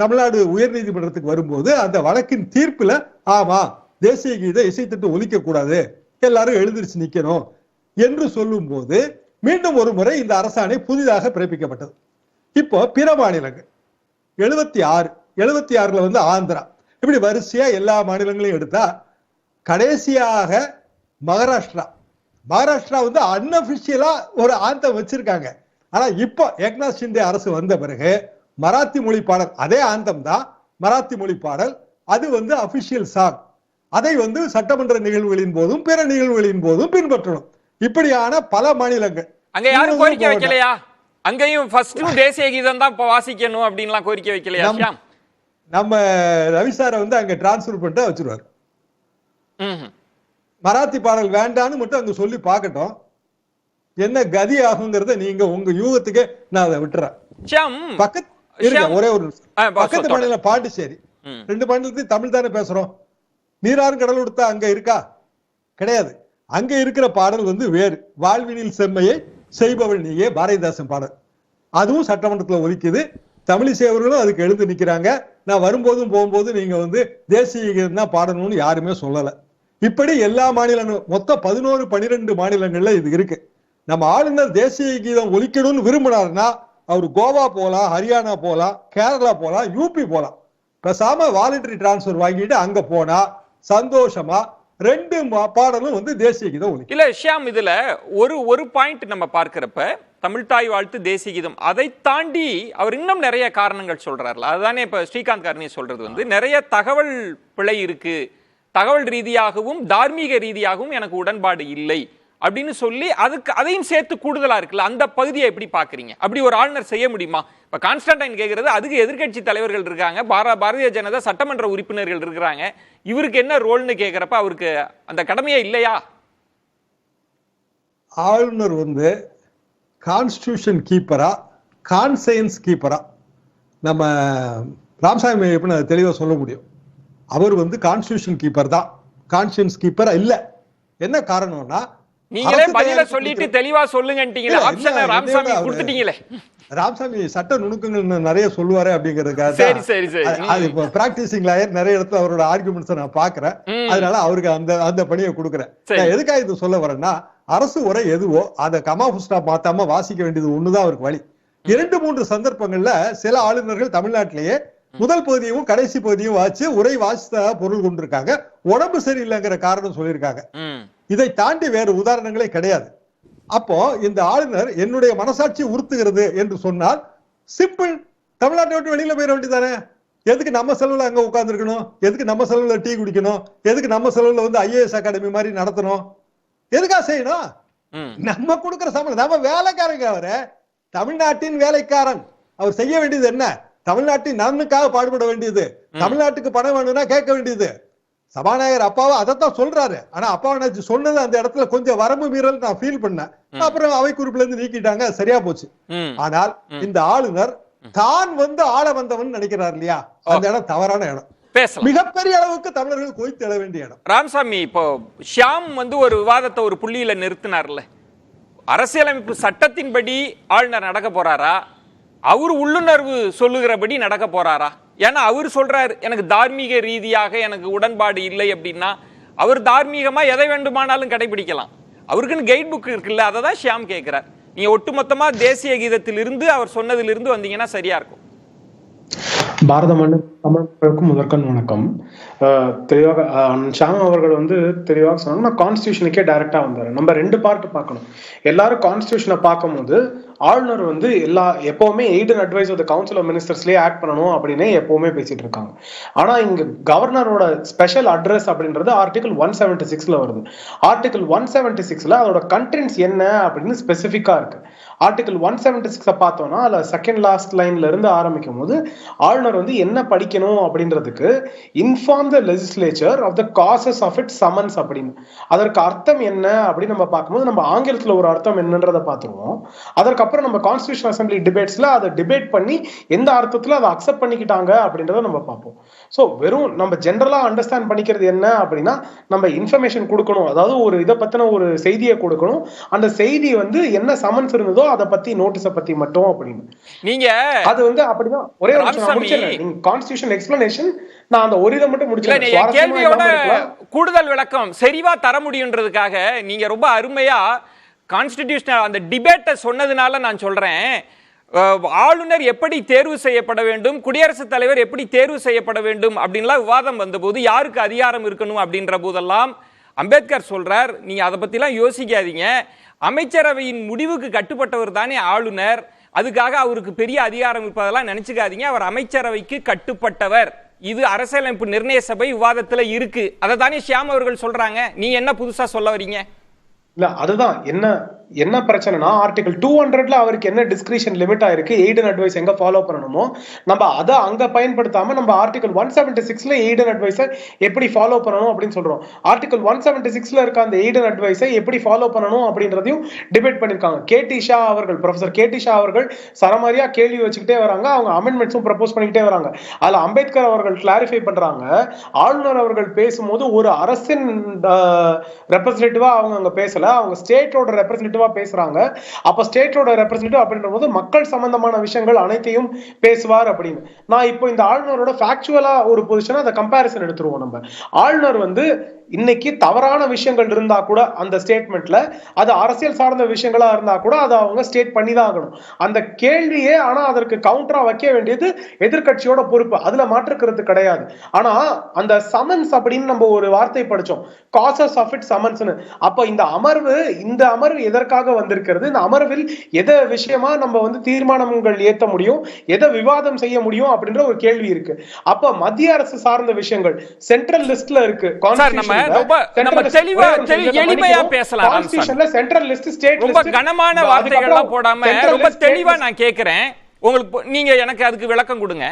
தமிழ்நாடு உயர் நீதிமன்றத்துக்கு வரும்போது, அந்த வழக்கின் தீர்ப்புல ஆமா தேசிய கீத இசைத்தட்டு ஒலிக்க கூடாது, எல்லாரும் எழுந்திருச்சு நிக்கணும் என்று சொல்லும் போது மீண்டும் ஒரு முறை இந்த அரசாணை புதிதாக பிறப்பிக்கப்பட்டது. இப்போ பிற மாநிலங்கள் 76 ஆந்திரா, இப்படி வரிசையா எல்லா மாநிலங்களையும் எடுத்தா கடைசியாக மகாராஷ்டிரா அன்அபிஷியலா ஒரு ஆந்தம் வச்சிருக்காங்க. ஆனா இப்போ ஏக்நாத் ஷிண்டே அரசு வந்த பிறகு மராத்தி மொழி பாடல், அதே ஆந்தம் தான் மராத்தி மொழி பாடல், அது அபிஷியல் சாங். அதை சட்டமன்ற நிகழ்வுகளின் போதும் பிற நிகழ்வுகளின் போதும் பின்பற்றணும். இப்படியான பல மாநிலங்கள். அங்க யாரும் கோரிக்கை வைக்கலையா? அங்கேயும் ஃபர்ஸ்ட் தேசிய கீதம் தான் வாசிக்கணும் அப்படின்லாம் கோரிக்கை வைக்கலையா? நம்ம ரவிசாரை அங்க டிரான்ஸ்பர் பண்ணிட்டு வச்சிருவாரு. மராத்தி பாடல் வேண்டான்னு மட்டும் அங்க சொல்லி பார்க்கட்டும், என்ன கதி ஆகுங்கிறத நீங்க உங்க யூகத்துக்கே நான் அதை விட்டுறேன். ஒரே ஒரு பக்கத்து மாநிலம் பாண்டிச்சேரி, 2 மாநிலத்தையும் தமிழ் தானே பேசுறோம். நீராறும் கடல் கொடுத்தா அங்க இருக்கா? கிடையாது. அங்க இருக்கிற பாடல் வந்து வேறு. வாழ்வினில் செம்மையை செய்பவள் நீயே பாரதிதாசன் பாடல், அதுவும் சட்டமன்றத்துல ஒலிக்குது. தமிழிசை அவர்களும் அதுக்கு எழுந்து நிக்கிறாங்க. நான் வரும்போதும் போகும்போது நீங்க வந்து தேசிய கீதம் தான் பாடணும்னு யாருமே சொல்லல. இப்படி எல்லா மாநிலங்களும் மொத்தம் 11-12 மாநிலங்கள்ல இது இருக்கு. நம்ம ஆளுநர் தேசிய கீதம் ஒலிக்கணும்னு விரும்பினாருன்னா அவர் கோவா போலாம், ஹரியானா போலாம், கேரளா போலாம், யூபி போலாம். பேசாம வாலண்டரி டிரான்ஸ்பர் வாங்கிட்டு அங்க போனா சந்தோஷமா 2 பாடலும் வந்து தேசிய கீதம் ஒலிக்கும். இல்ல ஷியாம், இதுல ஒரு பாயிண்ட் நம்ம பார்க்கிறப்ப தமிழ்தாய் வாழ்த்து தேசிய கீதம், அதை தாண்டி அவர் இன்னும் நிறைய காரணங்கள் சொல்றாருல. அதுதானே இப்ப ஸ்ரீகாந்த் காரணி சொல்றது வந்து நிறைய தகவல் பிழை இருக்கு, தகவல் ரீதியாகவும் தார்மீக ரீதியாகவும் எனக்கு உடன்பாடு இல்லை அப்படின்னு சொல்லி அதையும் சேர்த்து கூடுதலா இருக்குல்ல. அந்த பகுதியை எப்படி பாக்குறீங்க? அப்படி ஒரு ஆளுநர் செய்ய முடியுமா? இப்ப கான்ஸ்டன்டைன் கேட்கறது, அதுக்கு எதிர்க்கட்சி தலைவர்கள் இருக்காங்க, பாரதிய ஜனதா சட்டமன்ற உறுப்பினர்கள் இருக்கிறாங்க, இவருக்கு என்ன ரோல்னு கேட்கிறப்ப அவருக்கு அந்த கடமையே இல்லையா? ஆளுநர் வந்து கான்ஸ்டிடியூஷன் கீப்பரா, கான்சைன்ஸ் கீப்பரா? நம்ம ராமசாமி எப்படி அதை தெளிவா சொல்ல முடியும்? அவர் வந்து கான்ஸ்டிடியூஷன் கீப்பர் தான், கான்சியன்ஸ் கீப்பரா இல்ல. என்ன காரணம்னா, நீங்களே பதில சொல்லிட்டு தெளிவா சொல்லுங்கன்றீங்களே, ஆப்ஷனை ராமசாமி கொடுத்துட்டீங்களே. ராமசாமி சட்ட நுணுக்கங்கள் நிறைய சொல்லுவாரு அப்படிங்கிறதுக்காக சரி சரி சரி, அது இப்போ பிராக்டிசிங் லாயர் நிறைய இடத்துல அவரோட ஆர்குமெண்ட்ஸ் நான் பாக்குறேன். அதனால அவருக்கு அந்த பணியை கொடுக்குறேன். எதுக்காக இது சொல்ல வரேன்னா, அரசு உரை எதுவோ அதை கமா புஸ்டா மாத்தாம வாசிக்க வேண்டியது ஒண்ணுதான் அவருக்கு வழி. 2-3 சந்தர்ப்பங்கள்ல சில ஆளுநர்கள் தமிழ்நாட்டிலேயே முதல் பகுதியும் கடைசி பகுதியும் வாசிச்சு உரை வாசித்த பொருள் கொண்டிருக்காங்க. உடம்பு சரியில்லைங்கிற காரணம் சொல்லியிருக்காங்க. இதை தாண்டி வேறு உதாரணங்களே கிடையாது. அப்போ இந்த ஆளுநர் என்னுடைய மனசாட்சி உறுத்துகிறது என்று சொன்னால் சிம்பிள், தமிழ்நாட்டை விட்டு வெளியில போயிட வேண்டியதானே? எதுக்கு நம்ம செலவுல அங்க உட்கார்ந்து இருக்கணும்? எதுக்கு நம்ம செலவுல டீ குடிக்கணும்? எதுக்கு நம்ம செலவுல வந்து IAS அகாடமி மாதிரி நடத்தணும்? எதுக்கா செய்யணும்? நம்ம கொடுக்கிற சம்பளம், நம்ம வேலைக்காரங்க. அவரு தமிழ்நாட்டின் வேலைக்காரன். அவர் செய்ய வேண்டியது என்ன? தமிழ்நாட்டின் நலனுக்காக பாடுபட வேண்டியது, தமிழ்நாட்டுக்கு பணம் வேணும்னா கேட்க வேண்டியது. சபாநாயகர் அப்பாவை அதைத்தான் சொல்றாரு. ஆனா அப்பாவை சொன்னது அந்த இடத்துல கொஞ்சம் வரம்பு மீறல் நான் ஃபீல் பண்ணேன். அப்புறம் அவை குறிப்புல இருந்து நீக்கிட்டாங்க, சரியா போச்சு. ஆனால் இந்த ஆளுநர் தான் வந்து ஆள வந்தவன் நினைக்கிறார் இல்லையா, அந்த இடம் தவறான இடம். மிகப்பெரிய அளவுக்கு தமிழர்கள் கொய்த்து எழ வேண்டிய இடம். ராமசாமி, இப்போ ஷியாம் வந்து ஒரு விவாதத்தை ஒரு புள்ளியில நிறுத்தினார்ல, அரசியலமைப்பு சட்டத்தின்படி ஆளுநர் நடக்க போறாரா, அவர் உள்ளுணர்வு சொல்லுகிறபடி நடக்க போறாரா? ஏன்னா அவர் சொல்றாரு எனக்கு தார்மீக ரீதியாக எனக்கு உடன்பாடு இல்லை அப்படின்னா, அவர் தார்மீகமா எதை வேண்டுமானாலும் கடைபிடிக்கலாம், அவருக்குன்னு கைட் புக் இருக்குல்ல, அதை தான் ஷியாம் கேட்கிறார். நீங்க ஒட்டுமொத்தமா தேசிய கீதத்திலிருந்து அவர் சொன்னதிலிருந்து வந்தீங்கன்னா சரியா இருக்கும். பாரத மண்ணு தமிழர்களுக்கும் முதற்கண் வணக்கம். தெளிவாக ஷாம் அவர்கள் வந்து தெளிவாக சொன்னாங்க. நான் கான்ஸ்டியூஷனுக்கே டைரக்டா வந்தாரு. நம்ம 2 பார்ட் பார்க்கணும். எல்லாரும் கான்ஸ்டியூஷனை பார்க்கும்போது ஆளுநர் வந்து எப்பவுமே aid and advice of the council of மினிஸ்டர்ஸ்லயே ஆக்ட் பண்ணணும் அப்படின்னு எப்பவுமே பேசிட்டு இருக்காங்க. ஆனா இங்க கவர்னரோட ஸ்பெஷல் அட்ரஸ் அப்படின்றது ஆர்டிகல் 176ல வருது. ஆர்டிகல் 176ல அதோட கண்டென்ட்ஸ் என்ன அப்படின்னு ஸ்பெசிபிக்கா இருக்கு. ஆர்டிகல் 176 பார்த்தோம்னா அதுல செகண்ட் லாஸ்ட் லைன்ல இருந்து ஆரம்பிக்கும் போது ஆளுநர் வந்து என்ன படிக்கணும் அப்படின்றதுக்கு inform the legislature of the causes of it summons அப்படின்னு. அதற்கு அர்த்தம் என்ன அப்படின்னு நம்ம பார்க்கும்போது நம்ம ஆங்கிலத்துல ஒரு அர்த்தம் என்னன்றதை பார்த்துருவோம். அதற்கப்புறம் நம்ம கான்ஸ்டிடியூஷன் அசம்பிளி டிபேட்ஸ்ல அதை டிபேட் பண்ணி எந்த அர்த்தத்துல அதை அக்செப்ட் பண்ணிக்கிட்டாங்க அப்படின்றத நம்ம பார்ப்போம். ஸோ வெறும் நம்ம ஜென்ரலா அண்டர்ஸ்டாண்ட் பண்ணிக்கிறது என்ன அப்படின்னா, நம்ம இன்ஃபர்மேஷன் கொடுக்கணும், அதாவது ஒரு இதை பத்தின ஒரு செய்தியை கொடுக்கணும். அந்த செய்தி வந்து என்ன சமன்ஸ் இருந்ததோ அதை பத்தி நோட்டீஸை பத்தி மட்டும் அப்படின்னு. நீங்க அது வந்து அப்படிதான் ஒரே ஒரு கான்ஸ்டிடியூஷன் எக்ஸ்பிளனேஷன் நான் அந்த ஒரு இதை மட்டும் முடிச்சிருக்கேன். கேள்வியோட கூடுதல் விளக்கம் சரிவா தர முடியுன்றதுக்காக நீங்க ரொம்ப அருமையா கான்ஸ்டிடியூஷனல் அந்த டிபேட்டை சொன்னதுனால நான் சொல்றேன். ஆளுநர் எப்படி தேர்வு செய்யப்பட வேண்டும், குடியரசுத் தலைவர் எப்படி தேர்வு செய்யப்பட வேண்டும் அப்படின்லாம் விவாதம் வந்தபோது யாருக்கு அதிகாரம் இருக்கணும் அப்படின்ற போதெல்லாம் அம்பேத்கர் சொல்றார், நீங்க அதை பத்திலாம் யோசிக்காதீங்க, அமைச்சரவையின் முடிவுக்கு கட்டுப்பட்டவர் தானே ஆளுநர், அதுக்காக அவருக்கு பெரிய அதிகாரம் இருப்பதெல்லாம் நினைச்சுக்காதீங்க, அவர் அமைச்சரவைக்கு கட்டுப்பட்டவர். இது அரசியலமைப்பு நிர்ணய சபை விவாதத்துல இருக்கு. அதை தானே ஷியாம் அவர்கள் சொல்றாங்க. நீ என்ன புதுசா சொல்ல வரீங்க? இல்ல அதுதான் என்ன பிரச்சனைனா ஆர்டிகல் 200ல அவருக்கு என்ன டிஸ்கிரிஷன் லிமிட் ஆயிருக்கு எய்ட் அண்ட் அட்வைஸ் எங்க ஃபாலோ பண்ணணுமோ நம்ம அதை அங்க பயன்படுத்தாம நம்ம ஆர்டிகல் 176ல எய்ட் அண்ட் அட்வைஸை எப்படி ஃபாலோ பண்ணணும் அப்படின்னு சொல்றோம். ஆர்டிகல் 176ல இருக்க அந்த எய்ட் அண்ட் அட்வைஸை எப்படி ஃபாலோ பண்ணணும் அப்படின்றதையும் டிபேட் பண்ணிருக்காங்க. ப்ரொஃபசர் கேடி ஷா அவர்கள் சரமாரியா கேள்வி வச்சுக்கிட்டே வராங்க, அவங்க அமெண்ட்மெண்ட்ஸும் ப்ரப்போஸ் பண்ணிக்கிட்டே வராங்க. அதுல அம்பேத்கர் அவர்கள் கிளாரிஃபை பண்றாங்க, ஆளுநர் அவர்கள் பேசும்போது ஒரு அரசின் ரெப்ரசன்டேட்டிவா அவங்க அங்க பேசல, அவங்க ஸ்டேட்டோட ரெப்ரசன்டேட்டிவா பேசுறாங்க. அப்ப ஸ்டேட்டோட ரெப்ரசன்டேட்டிவ் அப்படின்ற போது மக்கள் சம்பந்தமான விஷயங்கள் அனைத்தையும் பேசுவார் அப்படின்னு. நான் இப்போ இந்த ஆளுநரோட ஃபேக்சுவலா ஒரு பொசிஷன் அந்த கம்பேரிசன் எடுத்துருவோம். நம்ம ஆளுநர் வந்து இன்னைக்கு தவறான விஷயங்கள் இருந்தா கூட அந்த ஸ்டேட்மெண்ட்ல அது அரசியல் சார்ந்த விஷயங்களா இருந்தா கூட அதை அவங்க ஸ்டேட் பண்ணி தான் ஆகணும். அந்த கேள்வியே ஆனா அதற்கு கவுண்டரா வைக்க வேண்டியது எதிர்கட்சியோட பொறுப்பு, அதுல மாற்றுக்கிறது கிடையாது. ஆனா அந்த சமன்ஸ் அப்படின்னு நம்ம ஒரு வார்த்தை படிச்சோம், காசஸ் ஆஃப் இட் சமன்ஸ்னு. அப்ப இந்த அமர்வு எதற்காக வந்திருக்கிறது, இந்த அமர்வில் எதை விஷயமா நம்ம வந்து தீர்மானங்கள் ஏற்ற முடியும், எதை விவாதம் செய்ய முடியும் அப்படின்ற ஒரு கேள்வி இருக்கு. அப்ப மத்திய அரசு சார்ந்த விஷயங்கள் சென்ட்ரல் லிஸ்ட்ல இருக்கு. எளிமையா பேசலாம், சென்ட்ரல் லிஸ்ட் ஸ்டேட் ரொம்ப கனமான வார்த்தைகள்லாம் போடாம ரொம்ப தெளிவா நான் கேட்கிறேன். உங்களுக்கு நீங்க எனக்கு அதுக்கு விளக்கம் கொடுங்க.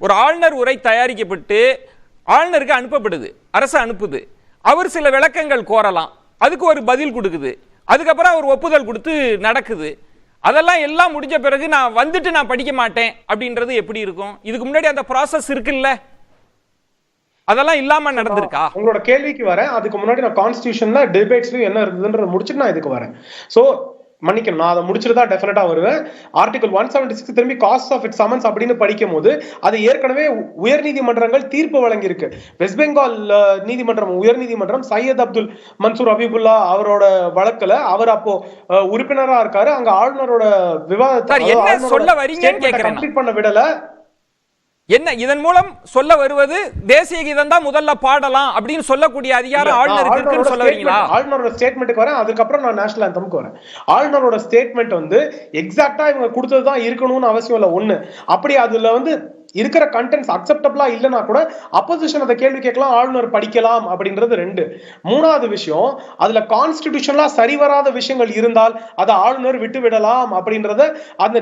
ஒரு ஆளுநர் உரை தயாரிக்கப்பட்டு ஆளுநருக்கு அனுப்பப்படுது, அரசு அனுப்புது, அவர் சில விளக்கங்கள் கோரலாம், அதுக்கு ஒரு பதில் கொடுக்குது, அதுக்கப்புறம் அவர் ஒப்புதல் கொடுத்து நடக்குது. அதெல்லாம் எல்லாம் முடிஞ்ச பிறகு நான் வந்துட்டு நான் படிக்க மாட்டேன் அப்படின்றது எப்படி இருக்கும்? இதுக்கு முன்னாடி அந்த ப்ராசஸ் இருக்குல்ல, அதெல்லாம் இல்லாம நடந்திருக்கா? உங்களோட கேள்விக்கு வரேன். அதுக்கு முன்னாடி நான் கான்ஸ்டிடியூஷன்ல டிபேட்ஸ்லயும் என்ன இருந்ததுன்றத முடிச்சுட்டு நான் இதுக்கு வரேன். சோ மன்னிக்கணும், நான் அதை முடிச்சுட்டு தான் டெஃபினட்டா வருவேன். ஆர்டிகல் 176 திரும்பி காஸ்ட் ஆஃப் இட் சமன்ஸ் அப்படின்னு படிக்கும் போது அது ஏற்கனவே உயர் நீதிமன்றங்கள் தீர்ப்பு வழங்கியிருக்கு. வெஸ்ட் பெங்கால் நீதிமன்றம், உயர் நீதிமன்றம் சையத் அப்துல் மன்சூர் ஹபீபுல்லா அவரோட வழக்குல அவர் அப்போ உறுப்பினரா இருக்காரு. அங்க ஆளுநரோட விவாதத்தை சொல்ல வரீங்கன்னு கேக்குறேன், கம்ப்ளீட் பண்ண விடல. என்ன இதன் மூலம் சொல்ல வருவது தேசிய கீதம் தான் முதல்ல பாடலாம் அப்படின்னு சொல்லக்கூடிய அதிகாரம் ஆளுநருக்கு இருக்குன்னு சொல்ல வரீங்களா? ஆளுநரோட ஸ்டேட்மென்ட்க்கு வரேன், அதுக்கப்புறம் நான் நேஷனல் ஆந்தம்க்கு வரேன். ஆளுநரோட ஸ்டேட்மெண்ட் வந்து எக்ஸாக்ட்டா இவங்க கொடுத்ததுதான் இருக்கணும்னு அவசியம் இல்லை. ஒண்ணு அப்படி அதுல வந்து இருக்கிற கண்டென்ட்ஸ் அக்செப்டபிளா இல்லைன்னா கூட அப்போசிஷன் அதை கேள்வி கேட்கலாம், ஆளுநர் படிக்கலாம் அப்படின்றது ரெண்டு. மூணாவது விஷயம், அதுல கான்ஸ்டிடியூஷனலா சரிவராத விஷயங்கள் இருந்தால் அதை ஆளுநர் விட்டு விடலாம் அப்படின்றத அந்த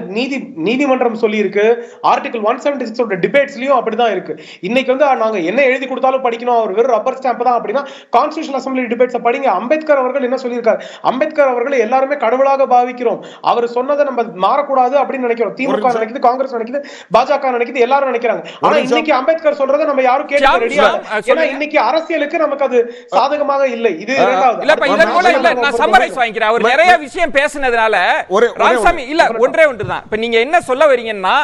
நீதிமன்றம் சொல்லி இருக்கு. ஆர்டிகல் 176 டிபேட்ஸ்லயும் அப்படிதான் இருக்கு. இன்னைக்கு வந்து நாங்க என்ன எழுதி கொடுத்தாலும் படிக்கணும், அவர் வெறும் ரப்பர் ஸ்டாம்ப் தான் அப்படின்னா கான்ஸ்டிடியூஷன் அசம்பிளி டிபேட்ஸ் படிங்க. அம்பேத்கர் அவர்கள் என்ன சொல்லியிருக்காரு? அம்பேத்கர் அவர்கள் எல்லாருமே கடவுளாக பாவிக்கிறோம், அவர் சொன்னதை நம்ம மாறக்கூடாது அப்படின்னு நினைக்கிறோம். திமுக நினைக்குது, காங்கிரஸ் நினைக்குது, பாஜக நினைக்குது, எல்லாரும் நினைக்கிறாங்க. ஆனா இன்னைக்கு அம்பேத்கர் சொல்றத நம்ம யாரும் கேட்க ரெடியா இல்ல. ஏன்னா இன்னைக்கு அரசியலுக்கு நமக்கு அது சாதகமாக இல்லை. இது இரண்டாவது. இல்ல இதன் மூலம் இல்ல, நான் சம்மரைஸ் வாங்கிக்கிறேன். அவர் நிறைய விஷயம் பேசினதுனால ராமசாமி இல்ல ஒன்றே ஒன்றுதான். இப்ப நீங்க என்ன சொல்ல வரீங்கன்னா,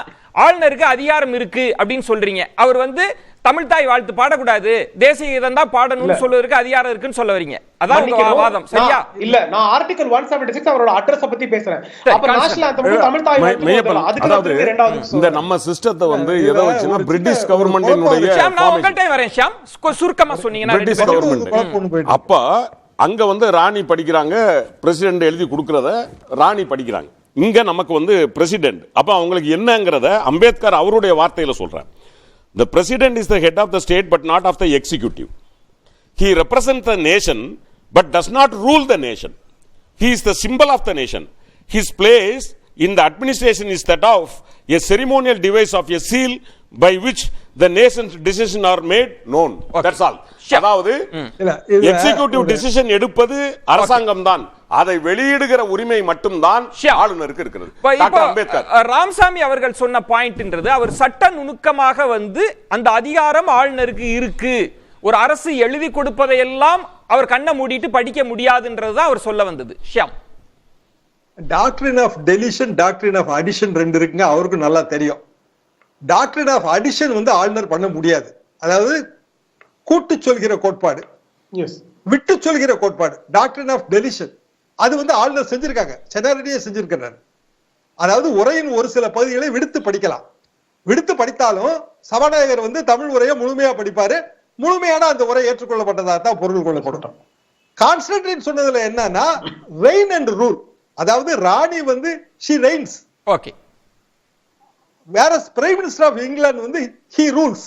ஆளுநருக்கு அதிகாரம் இருக்கு அப்படின்னு சொல்றீங்க, அவர் வந்து தமிழ் தாய் வாழ்த்து பாடக்கூடாது, தேசிய கீதம் தான் பாடணும்னு சொல்வதற்கு அதிகாரம் இருக்குன்னு சொல்ல வரீங்க. அதான் உங்க வாதம் சரியா? இல்ல, நான் ஆர்டிகல் 176 அவரோட அட்ரஸ் பத்தி பேசுறேன். அப்ப நேஷனல் ஆந்தம் தமிழ் தாய் வாழ்த்து, அதுக்கு இரண்டாவது இந்த நம்ம சிஸ்டத்தை வந்து எதை வச்சுனா பிரிட்டிஷ் கவர்மெண்டினுடைய நான் உங்கள்ட்ட வரேன் ஷியாம், சுருக்கமா சொன்னீங்கன்னா. பிரிட்டிஷ் கவர்மெண்ட் அப்ப அங்க வந்து ராணி படிக்கிறாங்க, பிரசிடென்ட் எழுதி கொடுக்கறத ராணி படிக்கிறாங்க. இங்க நமக்கு வந்து பிரசிடென்ட். அப்ப அவங்களுக்கு என்னங்கறத அம்பேத்கர் அவருடைய வார்த்தையில சொல்றார். The president is the head of the state but not of the executive. He represents the nation but does not rule the nation. He is the symbol of the nation. His place in the administration is that of a ceremonial device of a seal by which the nation's decisions are made known. Okay. That's all. அதாவது எக்ஸிகியூட்டிவ் டிசிஷன் எடுப்பது அரசாங்கம் தான், அதை வெளியிடுகிற உரிமை மட்டும் தான் ஆளுநருக்கு இருக்கிறது. அம்பேத்கர் ராமசாமி அவர்கள் சொன்ன பாயிண்ட்ன்றது, அவர் சட்ட நுணுக்கமாக வந்து அந்த அதிகாரம் ஆளுநருக்கு இருக்கு, ஒரு அரசு எழுதி கொடுப்பதையெல்லாம் அவர் கண்ணை மூடிட்டு படிக்க முடியாதுன்றதுதான் அவர் சொல்ல வந்தது. Shyam, doctrine of deletion, doctrine of addition ரெண்டு இருக்குங்க, அவருக்கு நல்லா தெரியும். டாக்டரின் ஆஃப் அடிஷன் வந்து ஆளுநர் பண்ண முடியாது. அதாவது கூட்டு சொல்கிற கோட்பாடு, விட்டு சொல்கிற கோட்பாடு. டாக்டரின் ஆஃப் டெலிஷன் அது வந்து ஆளுநர் செஞ்சிருக்காங்க, சென்னாரெட்டியே செஞ்சிருக்கிறார். அதாவது உரையின் ஒரு சில பகுதிகளை விடுத்து படிக்கலாம். விடுத்து படித்தாலும் சபாநாயகர் வந்து தமிழ் உரையை முழுமையா படிப்பாரு, முழுமையான அந்த உரை ஏற்றுக்கொள்ளப்பட்டதாக தான் பொருள் கொள்ளப்படும். கான்ஸ்டன்டைன் சொன்னதுல என்னன்னா ரெயின் அண்ட் ரூல், அதாவது ராணி வந்து she reigns. Okay. whereas prime minister of England வந்து he rules.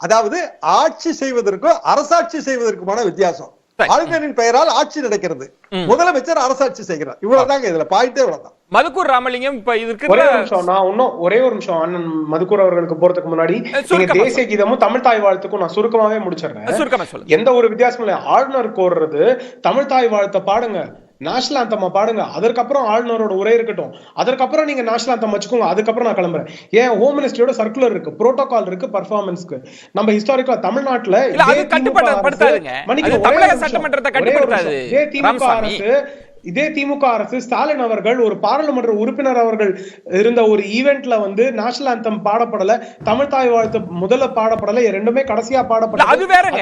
அதாவது ஆட்சி செய்வதற்கும் அரசாட்சி செய்வதற்குமான வித்தியாசம். ஆளுநரின் பெயரால் ஆட்சி நடக்கிறது, முதலமைச்சர் அரசாட்சி செய்கிறார். இவ்வளவுதாங்க இதுல பாயிண்டே, இவ்வளவுதான். மதுக்கூர் ராமலிங்கம் இப்ப இதுக்கு ஒரே ஒரு நிமிஷம், நான் இன்னும் ஒரே ஒரு நிமிஷம் அண்ணன் மதுக்கூர் அவர்களுக்கு போறதுக்கு முன்னாடி நீங்க தேசிய கீதமும் தமிழ் தாய் வாழ்த்துக்கும் நான் சுருக்கமாவே முடிச்சிடுறேன். எந்த ஒரு வித்தியாசமும் இல்லை. ஆளுநர் கோர்றது தமிழ் தாய் வாழ்த்தை பாடுங்க, நேஷனல் ஆந்தம் பாடுங்க, அதற்கப்புறம் ஆளுநரோட உரை இருக்கட்டும், அதற்கப்புறம் நீங்க நேஷனல் ஆந்தம் வச்சுக்கோங்க, அதுக்கப்புறம் நான் கிளம்புறேன். ஏன் ஹோம் மினிஸ்ட்ரியோட சர்க்குலர் இருக்கு, புரோட்டோகால் இருக்கு, பர்ஃபார்மன்ஸ்க்கு. நம்ம ஹிஸ்டாரிக்கலா தமிழ்நாட்டுல இதே திமுக அரசு ஸ்டாலின் அவர்கள் ஒரு பாராளுமன்ற உறுப்பினர் அவர்கள் இருந்த ஒரு ஈவென்ட்ல வந்து நேஷனல் ஆந்தம் பாடப்படல, தமிழ் தாய் வாழ்த்து முதல்ல பாடப்படல, ரெண்டுமே கடைசியா பாடப்படல. அது வேறங்க,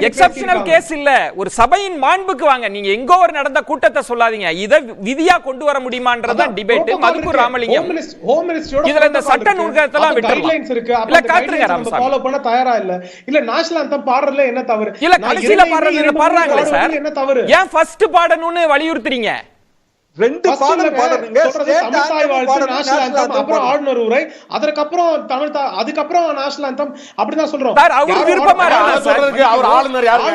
எக்செப்ஷனல் கேஸ் இல்ல. ஒரு சபையின் மாண்புக்கு வாங்க, நீங்க எங்கோ ஒரு நடந்த கூட்டத்தை சொல்லாதீங்க. இத விதியா கொண்டு வர முடியுமான்றத டிபேட். மதுக்கூர் ராமலிங்கம் ஹோம் மினிஸ்ட்ரியோட இதுல இந்த சட்ட நூல்களெல்லாம் கைட்லைன்ஸ் இருக்கு, இல்ல காத்துங்க ராமசாமி, ஃபாலோ பண்ண தயாரா இல்ல. இல்ல நேஷனல் ஆந்தம் பாடுறதுல என்ன தவறு? இல்ல கடைசில பாடுறதுல பாடுறாங்களே சார், என்ன தவறு? ஏன் ஃபர்ஸ்ட் பாடணும்னு வலியுறுத்துறீங்க? ரெண்டு பாடல் பாடுறீங்க, தமிழ் தாய் வாழ்த்து, நேஷனல் ஆந்தம், அப்புறம் ஆளுநர் உரை, அதுக்கப்புறம் தமிழ் அதுக்கப்புறம் நேஷனல் ஆந்தம், அப்படிதான் சொல்றோம். சார் அவர் விருப்பமா சொல்றதுக்கு அவர் ஆளுநர் யாரு?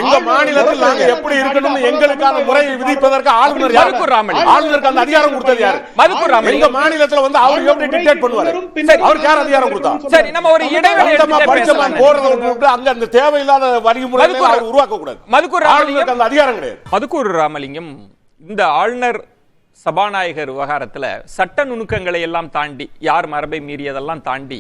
எங்க மாநிலத்தில் நாங்க எப்படி இருக்கணும்னு எங்களுக்கான முறையை விதிப்பதற்கு ஆளுநர் யாரு? ஆளுநருக்கு அந்த அதிகாரம் கொடுத்தது யாரு? மதுக்கூர் ராமலிங்கம் எங்க மாநிலத்துல வந்து அவர் எப்படி டிக்டேட் பண்ணுவாரு? அவருக்கு யார் அதிகாரம் கொடுத்தா? சரி, நம்ம ஒரு இடைவெளி எடுத்து பேசலாம். போறத அங்க அந்த தேவையில்லாத வழிமுறைகளை அவர் உருவாக்க கூடாது. மதுக்கூர் ராமலிங்கம் அந்த அதிகாரம் கிடையாது. மதுக்கூர் ராமலிங்கம் இந்த ஆளுநர் சபாநாயகர் விவகாரத்துல சட்ட நுணுக்கங்களை எல்லாம் தாண்டி, யார் மரபை மீறியதெல்லாம் தாண்டி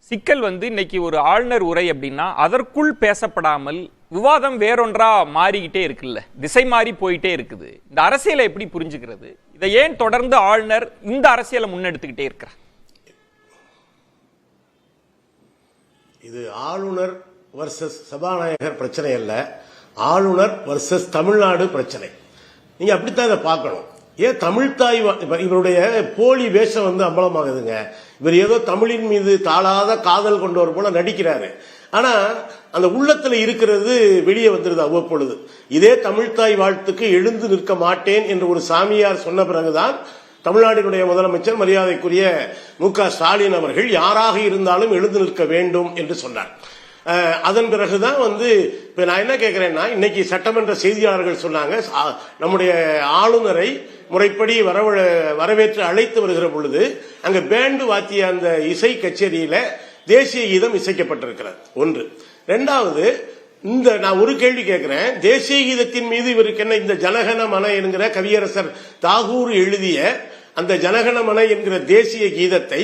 சிக்கல் வந்து இன்னைக்கு ஒரு ஆளுநர் உரை அப்படின்னா அதற்குள் பேசப்படாமல் விவாதம் வேறொன்றா மாறிக்கிட்டே இருக்குல்ல, திசை மாறி போயிட்டே இருக்குது. இந்த அரசியலை எப்படி புரிஞ்சுக்கிறது? இதை ஏன் தொடர்ந்து ஆளுநர் இந்த அரசியலை முன்னெடுத்துக்கிட்டே இருக்கிறார்? இது ஆளுநர் வர்சஸ் சபாநாயகர் பிரச்சனை அல்ல, ஆளுநர் வர்சஸ் தமிழ்நாடு பிரச்சனை. நீங்க அப்படித்தான் இதை பார்க்கணும். ஏன் தமிழ் தாய் இவருடைய போலி வேஷம் வந்து அம்பலமாகுதுங்க. இவர் ஏதோ தமிழின் மீது தாளாத காதல் கொண்டவர் போல நடிக்கிறாரு. ஆனா அந்த உள்ளத்துல இருக்கிறது வெளியே வந்துருது அவ்வப்பொழுது. இதே தமிழ்தாய் வாழ்த்துக்கு எழுந்து நிற்க மாட்டேன் என்று ஒரு சாமியார் சொன்ன பிறகுதான் தமிழ்நாட்டினுடைய முதலமைச்சர் மரியாதைக்குரிய மு.க. ஸ்டாலின் அவர்கள் யாராக இருந்தாலும் எழுந்து நிற்க வேண்டும் என்று சொன்னார். அதன் பிறகுதான் வந்து இப்ப நான் என்ன கேட்கிறேன்னா, இன்னைக்கு சட்டமன்ற செய்தியாளர்கள் சொன்னாங்க, நம்முடைய ஆளுநரை முறைப்படி வரவேற்று அழைத்து வருகிற பொழுது அங்க பேண்டு வாத்திய அந்த இசை கச்சேரியில தேசிய கீதம் இசைக்கப்பட்டிருக்கிறது. ஒன்று. இரண்டாவது, நான் ஒரு கேள்வி கேட்கிறேன், தேசிய கீதத்தின் மீது இவருக்கு என்ன, இந்த ஜனகன மன என்கிற கவியரசர் தாகூர் எழுதிய அந்த ஜனகணமன என்கிற தேசிய கீதத்தை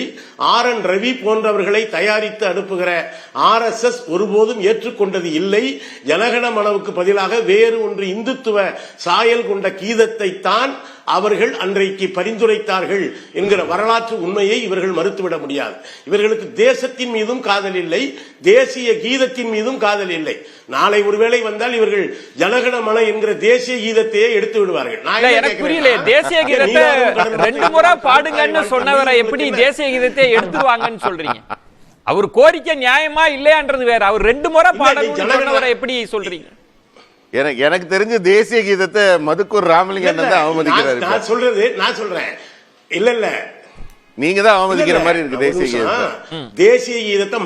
RN ரவி போன்றவர்களை தயாரித்து அனுப்புகிற RSS ஒருபோதும் ஏற்றுக்கொண்டது இல்லை. ஜனகணமனவுக்கு பதிலாக வேறு ஒன்று இந்துத்துவ சாயல் கொண்ட கீதத்தை தான் அவர்கள் அன்றைக்கு பரிந்துரைத்தார்கள் என்கிற வரலாற்று உண்மையை இவர்கள் மறுத்துவிட முடியாது. இவர்களுக்கு தேசத்தின் மீதும் காதல் இல்லை, தேசிய கீதத்தின் மீதும் காதல் இல்லை. நாளை ஒருவேளை வந்தால் இவர்கள் ஜனகணமன என்கிற தேசிய கீதத்தையே எடுத்து விடுவார்கள். எனக்கு புரியல, தேசிய கீதத்தை 2 முறை பாடுங்கன்னு சொன்னவரை எப்படி தேசிய கீதத்தை எடுத்துருவாங்கன்னு சொல்றீங்க? அவர் கோரிக்கை நியாயமா இல்லையான்றது வேற, அவர் 2 முறை பாடணும்னு சொன்னவரை எப்படி சொல்றீங்க? எனக்கு தெரிஞ்ச தேசிய கீதத்தை மதுக்கூர் ராமலிங்கம் தான் அவமதிக்கிறாரு. நான் சொல்றேன், இல்ல நீங்க தான் அவமதிக்கிற மாதிரி இருக்கு தேசிய கீதத்தை. தேசிய கீதத்தை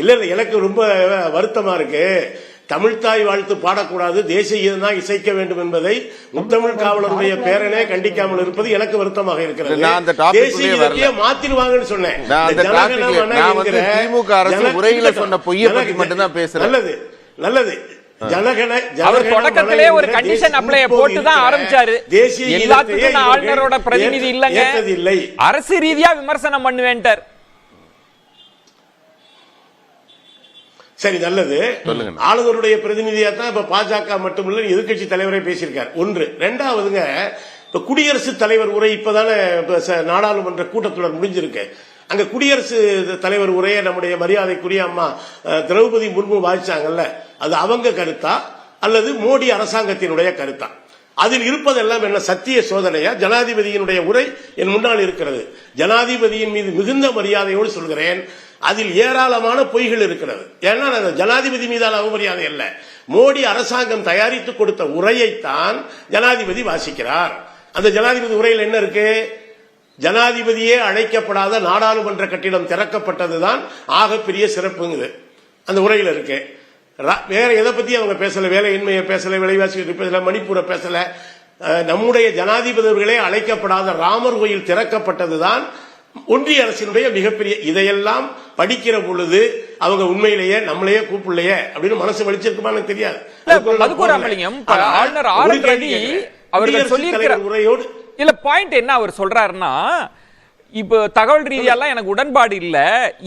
இல்ல எனக்கு ரொம்ப வருத்தமா இருக்கு. தமிழ்தாய் வாழ்த்து பாடக்கூடாது, தேசிய கீதம் தான் இசைக்க வேண்டும் என்பதை முத்தமிழ் காவலருடைய பேரனே கண்டிக்காமல் இருப்பது எனக்கு வருத்தமாக இருக்கிறது. தேசிய கீதத்தையே மாத்திடுவாங்கன்னு சொன்னேன். திமுக அரசு உரையில சொன்ன பொய்யை பற்றி மட்டும்தான் பேசுறேன். நல்லது. அவர் தொடக்கத்திலே ஒரு கண்டிஷன் அப்ளை போட்டு தான் ஆரம்பிச்சாரு. எல்லாத்துக்கும் ஆளுநரோட பிரதிநிதி இல்லங்க, அரசு ரீதியா விமர்சனம் பண்ணுவேன்டார். சரி, நல்லது. ஆளுநருடைய பிரதிநிதியா தான் இப்ப பாஜக மட்டுமில்ல எதிர்கட்சி தலைவரை பேசியிருக்கார். ஒன்று. இரண்டாவதுங்க, இப்ப குடியரசுத் தலைவர் உரை இப்பதானே நாடாளுமன்ற கூட்டத்தொடர் முடிஞ்சிருக்கு. அங்க குடியரசுத் தலைவர் உரையை நம்முடைய மரியாதைக்குரிய அம்மா திரௌபதி முர்மு வாசிச்சாங்கல்ல, அது அவங்க கருத்தா அல்லது மோடி அரசாங்கத்தினுடைய கருத்தா? அதில் இருப்பதெல்லாம் என்ன சத்திய சோதனையா? ஜனாதிபதியினுடைய உரை என் முன்னால் இருக்கிறது. ஜனாதிபதியின் மீது மிகுந்த மரியாதையோடு சொல்கிறேன், அதில் ஏராளமான பொய்கள் இருக்கிறது. ஏன்னா ஜனாதிபதி மீதான அவமரியாதை அல்ல, மோடி அரசாங்கம் தயாரித்து கொடுத்த உரையைத்தான் ஜனாதிபதி வாசிக்கிறார். அந்த ஜனாதிபதி உரையில் என்ன இருக்கு? ஜனாதிபதியே அழைக்கப்படாத நாடாளுமன்ற கட்டிடம் திறக்கப்பட்டதுதான் ஆகப்பெரிய சிறப்புங்குது அந்த உரையில் இருக்கு. வேற எதை பத்தி அவங்க பேசல, வேலையின்மையை பேசல, விலைவாசி பேசல, மணிப்பூரை பேசல. நம்முடைய ஜனாதிபதி அவர்களே அழைக்கப்படாத ராமர் கோயில் திறக்கப்பட்டதுதான் ஒன்றிய அரசினுடைய மிகப்பெரிய. இதையெல்லாம் படிக்கிற பொழுது அவங்க உண்மையிலேயே நம்மளையே கூப்பிடலையே அப்படின்னு மனசு வலிச்சிருக்குமான்னு தெரியாது. முறையோடு இல்ல பாயிண்ட் என்ன அவர் சொல்றாருன்னா, இப்ப தகவல் ரீதியெல்லாம் எனக்கு உடன்பாடு இல்ல,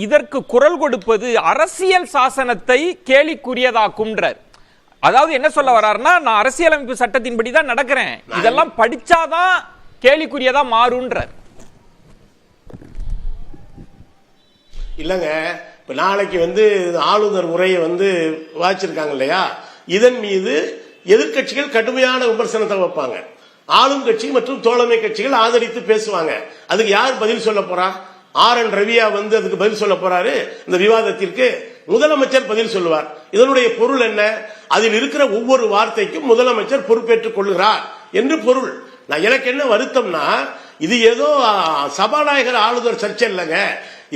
இதற்கு குரல் கொடுப்பது அரசியல் சாசனத்தை கேலிக்குரியதாக்கும்ன்றார். அதாவது என்ன சொல்ல வர்றாருன்னா, நான் அரசியலமைப்பு சட்டத்தின்படி தான் நடக்கிறேன், இதெல்லாம் படிச்சாதான் கேலிக்குரியதா மாறுன்றார். இல்லங்க, இப்ப நாளைக்கு ஆளுநர் உரையை வாச்சிருக்காங்க இல்லையா, இதன் மீது எதிர்கட்சிகள் கடுமையான விமர்சனத்தை வைப்பாங்க, ஆளும் கட்சி மற்றும் தோழமை கட்சிகள் ஆதரித்து பேசுவாங்க. அதுக்கு யார் பதில் சொல்ல போறா? ஆர்.என். ரவியா அதுக்கு பதில் சொல்ல போறாரு. இந்த விவாதத்திற்கு முதலமைச்சர் பதில் சொல்லுவார். இதனுடைய பொருள் என்ன? அதில் இருக்கிற ஒவ்வொரு வார்த்தைக்கும் முதலமைச்சர் பொறுப்பேற்றுக் கொள்கிறார் என்று பொருள். எனக்கு என்ன வருத்தம்னா, இது ஏதோ சபாநாயகர் ஆளுநர் சர்ச்சை இல்லைங்க.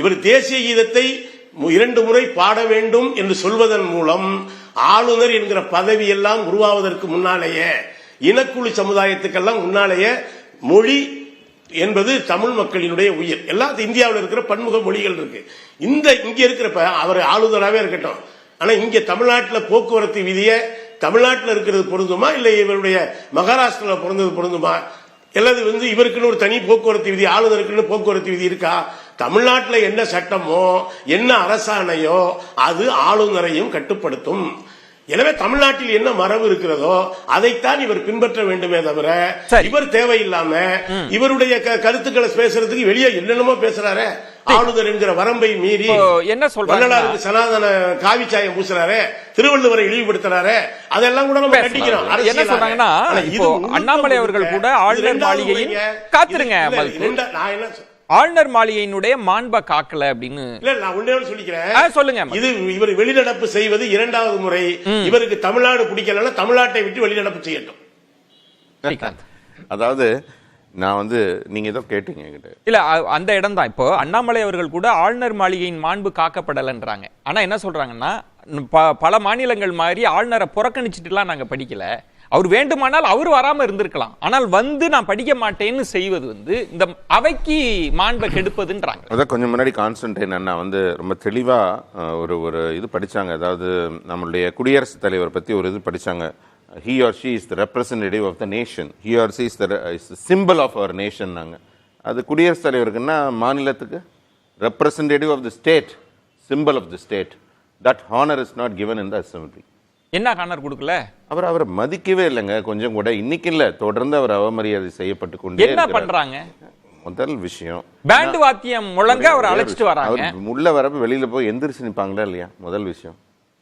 இவர் தேசிய கீதத்தை 2 முறை பாட வேண்டும் என்று சொல்வதன் மூலம் ஆளுநர் என்கிற பதவி எல்லாம் உருவாவதற்கு முன்னாலேயே, இனக்குழு சமுதாயத்துக்கெல்லாம் முன்னாலேயே, மொழி என்பது தமிழ் மக்களினுடைய உயிர். எல்லா இந்தியாவில் இருக்கிற பன்முக மொழிகள் இருக்கு. இங்க இருக்கிற அவர் ஆளுநராகவே இருக்கட்டும், ஆனா இங்க தமிழ்நாட்டில் போக்குவரத்து விதிய தமிழ்நாட்டில் இருக்கிறது பொருந்துமா, இல்ல இவருடைய மகாராஷ்டிராவில் பிறந்தது பொருந்துமா, அல்லது இவருக்குன்னு ஒரு தனி போக்குவரத்து விதி, ஆளுநருக்குன்னு போக்குவரத்து விதி இருக்கா? தமிழ்நாட்டில் என்ன சட்டமோ என்ன அரசாணையோ அது ஆளுநரையும் கட்டுப்படுத்தும். எனவே தமிழ்நாட்டில் என்ன மரபு இருக்கிறதோ அதைத்தான் இவர் பின்பற்ற வேண்டுமே தவிர, இவர் தேவையில்லாம இவருடைய கருத்துக்களை பேசுறதுக்கு வெளியே என்னென்னமோ பேசுறாரு. ஆளுநர் என்கிற வரம்பை மீறி என்ன சொல்றாரு, சனாதன காவிச்சாயம் பூசுறாரு, திருவள்ளுவரை இழிவுபடுத்துறாரு, அதெல்லாம் கூட நம்ம கண்டிக்கிறோம். என்ன சொல்றாங்கன்னா, அண்ணாமலை அவர்கள் கூட ஆளுநர் மாளிகையின் காத்துருங்க, நான் என்ன ஆளுநர் மாளிகையினுடைய மாண்பை காக்கல அப்படின்னு நான் ஒண்ணே சொல்லிக்கிறேன். சொல்லுங்க. இது இவர் வெளிநடப்பு செய்வது 2வது முறை. இவருக்கு தமிழ்நாடு பிடிக்கலன்னா தமிழ்நாட்டை விட்டு வெளிநடப்பு செய்யட்டும். அதாவது நான் நீங்க ஏதோ கேட்டீங்க என்கிட்ட. இல்ல அந்த இடம் தான். இப்போ அண்ணாமலை அவர்கள் கூட ஆளுநர் மாளிகையின் மாண்பு காக்கப்படலன்றாங்க. ஆனா என்ன சொல்றாங்கன்னா, பல மாநிலங்கள் மாதிரி ஆளுநரை புறக்கணிச்சுட்டுலாம் நாங்க படிக்கல, அவர் வேண்டுமானால் அவர் வராம இருந்திருக்கலாம், ஆனால் நான் படிக்க மாட்டேன்னு செய்வது இந்த அவைக்கு மாண்பை கெடுப்பதுன்றாங்க. அதான் கொஞ்சம் முன்னாடி கான்ஸ்டன்டைன் அண்ணா ரொம்ப தெளிவா ஒரு இது படிச்சாங்க. அதாவது நம்மளுடைய குடியரசுத் தலைவர் பத்தி ஒரு இது படிச்சாங்க. He or she is the representative of the nation. He or she is the symbol of our nation. அது குடியரசுத் தலைவருக்குன்னா மாநிலத்துக்கு representative of the state, symbol of the state. That honor is not given in the assembly. என்ன ஹானர் கொடுக்கல? அவரை மதிக்கவே இல்லைங்க கொஞ்சம் கூட. இன்னைக்கு இல்ல, தொடர்ந்து அவர் அவமரியாதை செய்யப்பட்டு கொண்டே என்ன பண்றாங்க? முதல் விஷயம், பேண்ட் வாத்தியம் முழங்க அவர் அழைச்சிட்டு வராங்க. உள்ள வரப்ப வெளியில போய் எந்திரிச்சு நிப்பாங்களா இல்லையா? முதல் விஷயம்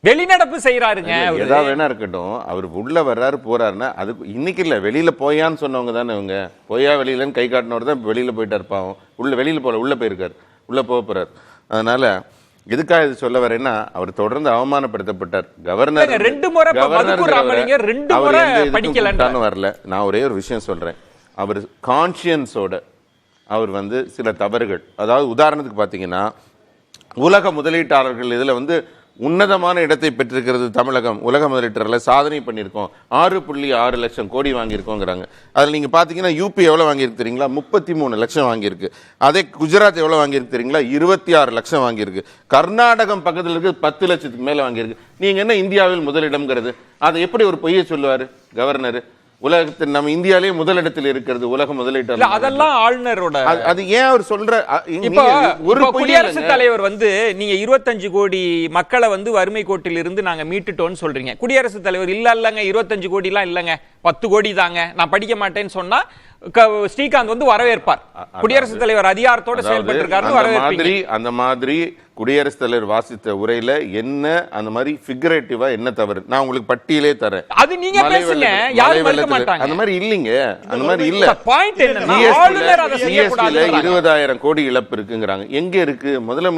வெளிநடப்பு செய்யறாருங்க. ஏதா வேணா இருக்கட்டும், அவர் உள்ள வர்றாரு போறாருன்னா அது இன்னைக்கு இல்ல, வெளியில போயான்னு சொன்னவங்க தானே இவங்க. போயா வெளியிலன்னு கை காட்டினவர் தான் வெளியில போயிட்டு இருப்பாங்க. வெளியில போல உள்ள போயிருக்காரு, உள்ள போறாரு. அதனால எதுக்காக இது சொல்ல வரேன்னா, அவர் தொடர்ந்து அவமானப்படுத்தப்பட்டார். கவர்னர் 2 முறை வரல. நான் ஒரே ஒரு விஷயம் சொல்றேன், அவர் கான்சியன்ஸோட அவர் சில தவறுகள், அதாவது உதாரணத்துக்கு பாத்தீங்கன்னா, உலக முதலீட்டாளர்கள் இதுல உன்னதமான இடத்தை பெற்றிருக்கிறது தமிழகம். உலக முதலீட்டாளர்ல சாதனை பண்ணியிருக்கோம், 6.6 லட்சம் கோடி வாங்கியிருக்கோங்கிறாங்க. அதில் நீங்க பாத்தீங்கன்னா யூபி எவ்வளவு வாங்கியிருக்கு தெரியுங்களா? 33 லட்சம் வாங்கியிருக்கு. அதே குஜராத் எவ்வளவு வாங்கியிருக்கு தெரியுங்களா? 26 லட்சம் வாங்கியிருக்கு. கர்நாடகம் பக்கத்தில் இருக்கு 10 லட்சத்துக்கு மேல வாங்கியிருக்கு. நீங்க என்ன இந்தியாவில் முதலிடம்ங்கிறது? அதை எப்படி ஒரு பொய்யை சொல்லுவாரு கவர்னர்? உலகத்தில் நம்ம இந்தியாலே முதலிடத்தில் இருக்கிறது உலக முதலீட்டு. அதெல்லாம் ஆளுநரோட. அது ஏன் அவர் சொல்ற? ஒரு குடியரசுத் தலைவர் நீங்க 25 கோடி மக்களை வறுமை கோட்டில் இருந்து நாங்க மீட்டுட்டோம்னு சொல்றீங்க. குடியரசுத் தலைவர் இல்லங்க 25 கோடி எல்லாம் இல்லங்க 10 கோடி தாங்க, நான் படிக்க மாட்டேன்னு சொன்னா ஸ்ரீகாந்த் வரவேற்பார். குடியரசுத் தலைவர் அதிகாரத்தோட செயல்பட்டு இருக்காரு. அந்த மாதிரி குடியரசுத் தலைவர் வாசித்த உரையில என்ன அந்த மாதிரி ஃபிகரேட்டிவா என்ன தவறு நான் உங்களுக்கு பட்டியலே தரேன். அது நீங்க பேசுங்க, யாரும் மறுக்க மாட்டாங்க. அந்த மாதிரி இல்லீங்க, அந்த மாதிரி இல்ல. பாயிண்ட் என்னன்னா, ஆளுநர் அதை செய்ய கூடாது. 20,000 கோடி இழப்பு இருக்குங்கறாங்க. எங்க இருக்கு? முதல்ல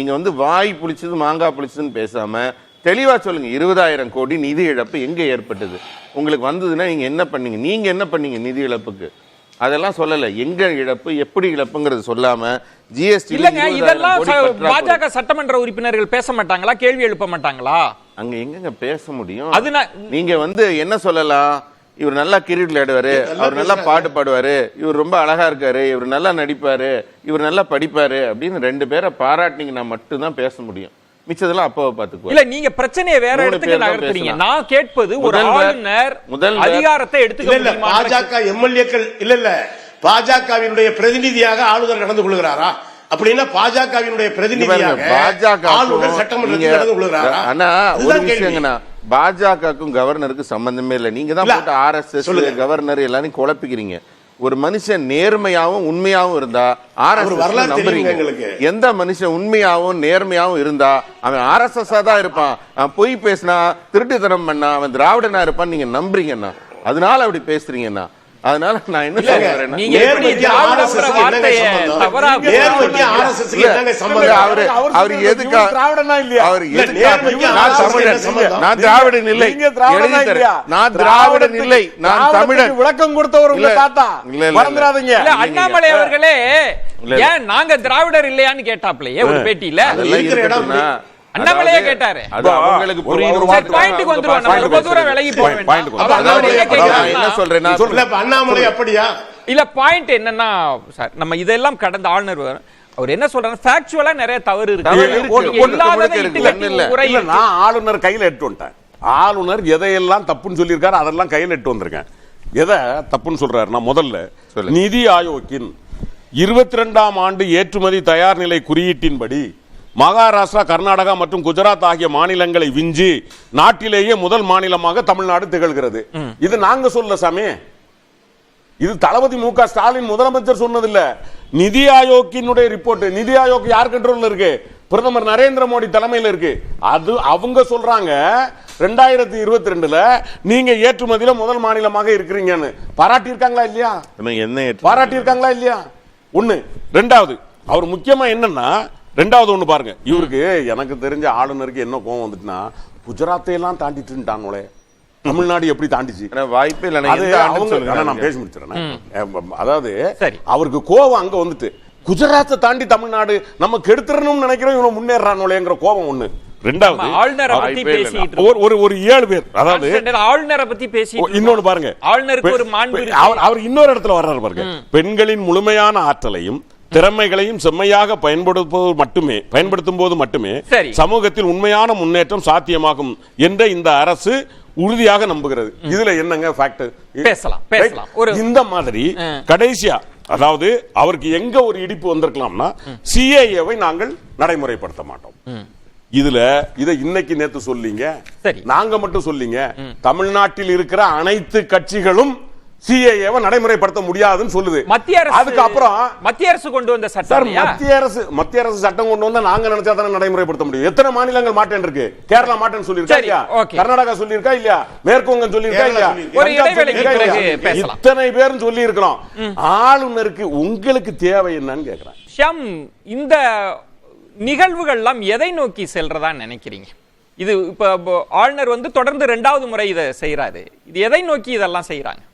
நீங்க வாய் புளிச்சது மாங்காய் புளிச்சதுன்னு பேசாம தெளிவா சொல்லுங்க. 20,000 கோடி நிதி இழப்பு எங்க ஏற்பட்டது? உங்களுக்கு வந்ததுன்னா நீங்க என்ன பண்ணீங்க? நீங்க என்ன பண்ணீங்க நிதி இழப்புக்கு? அதெல்லாம் சொல்லல. எங்க இழப்பு, எப்படி இழப்புங்கிறது சொல்லாம ஜிஎஸ்டி இல்லங்க, இதெல்லாம் பாஜக சட்டமன்ற உறுப்பினர்கள் பேச மாட்டாங்களா? கேள்வி எழுப்ப மாட்டாங்களா? அங்க எங்கங்க பேச முடியும்? அது நீங்க என்ன சொல்லலாம், இவர் நல்லா கிரிக்கெட் விளையாடுவாரு, அவர் நல்லா பாட்டு பாடுவாரு, இவர் ரொம்ப அழகா இருக்காரு, இவர் நல்லா நடிப்பாரு, இவர் நல்லா படிப்பாரு அப்படின்னு 2 பேரை பாராட்டினீங்கன்னா மட்டும்தான் பேச முடியும். மிச்சதெல்லாம் அப்பவே பாத்துக்குவோம். இல்ல, நீங்க பிரச்சனையை வேற இடத்துக்கு நகர்த்துறீங்க. நான் கேட்பது ஒரு ஆளுநர் அதிகாரத்தை எடுத்துக்க முடியுமா? பாஜக எம்எல்ஏக்கள் இல்ல பாஜகவினுடைய பிரதிநிதியாக ஆளுநர் நடந்து கொள்கிறாரா? அப்படின்னா பாஜகவினுடைய பிரதிநிதியாக ஆளுநர் சட்டமன்றத்தில் நடந்து கொள்கிறாரா? ஆனா ஒரு விஷயங்கண்ணா, பாஜகவுக்கும் கவர்னருக்கு சம்பந்தமே இல்லை. நீங்க தான் போட்டு RSS கவர்னர் எல்லாரும் குழப்பிக்கிறீங்க. ஒரு மனுஷன் நேர்மையாவும் உண்மையாவும் இருந்தா RSS நம்புறீங்க. எந்த மனுஷன் உண்மையாவும் நேர்மையாவும் இருந்தா அவன் RSS தான் இருப்பான். பொய் பேசினா, திருட்டுத்தனம் பண்ணா அவன் திராவிடனா இருப்பான் நீங்க நம்புறீங்கன்னா, அதனால அப்படி பேசுறீங்கன்னா. அதனால நான் என்ன சொல்றேன், அவர் எதுக்கா நான் திராவிடன் இல்லை, நான் திராவிடன் இல்லை, நான் தமிழன். விளக்கம் கொடுத்தவர் உங்க தாத்தா. மறந்துடாதீங்க. அண்ணாமலை அவர்களே ஏன் நாங்க திராவிடர் இல்லையான்னு கேட்டாப்லயே ஒரு பேட்டியில. அண்ணாமலையே கேட்டாரு. அது அவங்களுக்கு புரியுது. பாயிண்ட்க்கு வந்துருவோம். நம்ம ரொம்ப தூரம் விலகி போக வேண்டாம். என்ன சொல்றேன்னா, அண்ணாமலை அப்படியா? இல்ல, பாயிண்ட் என்னன்னா சார், நம்ம இதெல்லாம் கடந்த ஆளுநர் அவர் என்ன சொல்றாரு, ஃபேக்சுவலா நிறைய தவறு இருக்கு. நான் ஆளுநர் கையில எட்டு வந்துட்டேன். ஆளுநர் எதையெல்லாம் தப்புன்னு சொல்லியிருக்காரு அதெல்லாம் கையில எட்டு வந்திருக்கேன். எதை தப்புன்னு சொல்றாரு? நான் முதல்ல நிதி ஆயோக்கின் 22ஆம் ஆண்டு ஏற்றுமதி தயார் நிலை குறியீட்டின்படி மகாராஷ்டிரா, கர்நாடகா மற்றும் குஜராத் ஆகிய மாநிலங்களை விஞ்சி நாட்டிலேயே முதல் மாநிலமாக தமிழ்நாடு திகழ்கிறது. இது நாங்க சொல்ல சாமி, இது தளபதி மு.க. ஸ்டாலின் முதலமைச்சர் சொன்னதில்ல. நிதி ஆயோக்கினுடைய ரிப்போர்ட். நிதி ஆயோக் யார் கண்ட்ரோல்ல இருக்கு? பிரதமர் நரேந்திர மோடி தலைமையில் இருக்கு. அது அவங்க சொல்றாங்க 2022ல நீங்க ஏற்றுமதியில முதல் மாநிலமாக இருக்கிறீங்கன்னு. பாராட்டி இருக்காங்களா இல்லையா? பாராட்டி இருக்காங்களா இல்லையா? ஒண்ணு. ரெண்டாவது, அவர் முக்கியமா என்னன்னா, ரெண்டாவது ஒண்ணு பாருங்க, இவருக்கு எனக்கு தெரிஞ்ச ஆளுநருக்கு என்ன கோவம் வந்துட்டுனா, குஜராத்தை எல்லாம் தாண்டிட்டுட்டாங்களே, தமிழ்நாடு எப்படி தாண்டிச்சு? வாய்ப்பே இல்லை. நான் பேசி முடிச்சிடறேன். அதாவது அவருக்கு கோவம் அங்க வந்துட்டு, குஜராத்தை தாண்டி தமிழ்நாடு நம்ம கெடுத்துறணும்னு நினைக்கிறோம், இவங்க முன்னேறானோங்கிற கோபம் ஒண்ணு. ரெண்டாவது, ஆளுநரை பத்தி பேசிட்டு ஒரு 7 பேர், அதாவது ஆளுநரை பத்தி பேசி இன்னொன்னு பாருங்க, ஆளுநருக்கு ஒரு மாண்பு. அவர் இன்னொரு இடத்துல வர்றாரு பாருங்க, பெண்களின் முழுமையான ஆற்றலையும் திறமைகளையும் செம்மையாக பயன்படுத்தும் போது மட்டுமே சமூகத்தில் உண்மையான முன்னேற்றம் சாத்தியமாகும் என்ற இந்த அரசு உறுதியாக நம்புகிறது. இதுல என்னங்க ஃபேக்ட்? பேசலாம். இந்த மாதிரி கடைசியா, அதாவது அவருக்கு எங்க ஒரு இடிப்பு வந்திருக்கலாம்னா, சிஏஏவை நாங்கள் நடைமுறைப்படுத்த மாட்டோம். இதை இன்னைக்கு நேத்து சொல்லீங்க, நாங்க மட்டும் சொல்லீங்க, தமிழ்நாட்டில் இருக்கிற அனைத்து கட்சிகளும் சிஏஏவை நடைமுறைப்படுத்த முடியாதுன்னு சொல்லுது மத்திய அரசு. அதுக்கு அப்புறம் மத்திய அரசு கொண்டு வந்த சட்டம், மத்திய அரசு சட்டம் கொண்டு வந்தா நாங்க நினைச்சா தானே நடைமுறைப்படுத்த முடியும். எத்தனை மாநிலங்கள் மாட்டேன் இருக்கு? கேரளா மாட்டேன் சொல்லிருக்கா இல்லையா? கர்நாடகா சொல்லிருக்கா இல்லையா? மேற்கு வங்கம் சொல்லிருக்கா இல்லையா? இத்தனை பேரும் சொல்லி இருக்கிறோம். ஆளுநருக்கு உங்களுக்கு தேவை என்னன்னு கேக்குறேன். ஷியாம், இந்த நிகழ்வுகள்லாம் எதை நோக்கி செல்றதா நினைக்கிறீங்க? இது இப்ப ஆளுநர் தொடர்ந்து 2வது முறை இதை செய்யறாரு. இது எதை நோக்கி இதெல்லாம் செய்யறாங்க?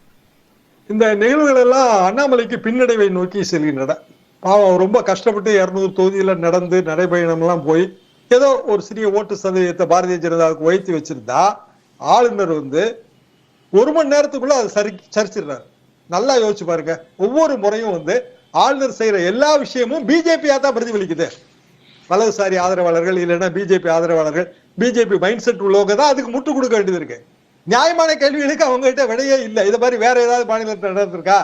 இந்த நிகழ்வுகள் எல்லாம் அண்ணாமலைக்கு பின்னடைவை நோக்கி செல்கின்றன. பாவம் ரொம்ப கஷ்டப்பட்டு 200 தொகுதியில நடந்து நடைபயணம் எல்லாம் போய் ஏதோ ஒரு சிறிய ஓட்டு சதவீதத்தை பாரதிய ஜனதாவுக்கு வைத்து வச்சிருந்தா, ஆளுநர் 1 மணி நேரத்துக்குள்ள அதை சரிச்சிடுறாரு. நல்லா யோசிச்சு பாருங்க. ஒவ்வொரு முறையும் ஆளுநர் செய்யற எல்லா விஷயமும் பிஜேபியா தான் பிரதிபலிக்குது. வலதுசாரி ஆதரவாளர்கள் இல்லைன்னா பிஜேபி ஆதரவாளர்கள், பிஜேபி மைண்ட் செட் உள்ளவங்க தான் அதுக்கு முட்டு கொடுக்க வேண்டியது இருக்கு. நியாயமான கேள்விகளுக்கு அவங்க கிட்ட விடையே இல்லை. இது மாதிரி வேற ஏதாவது மாநிலத்தில் நடந்திருக்கா?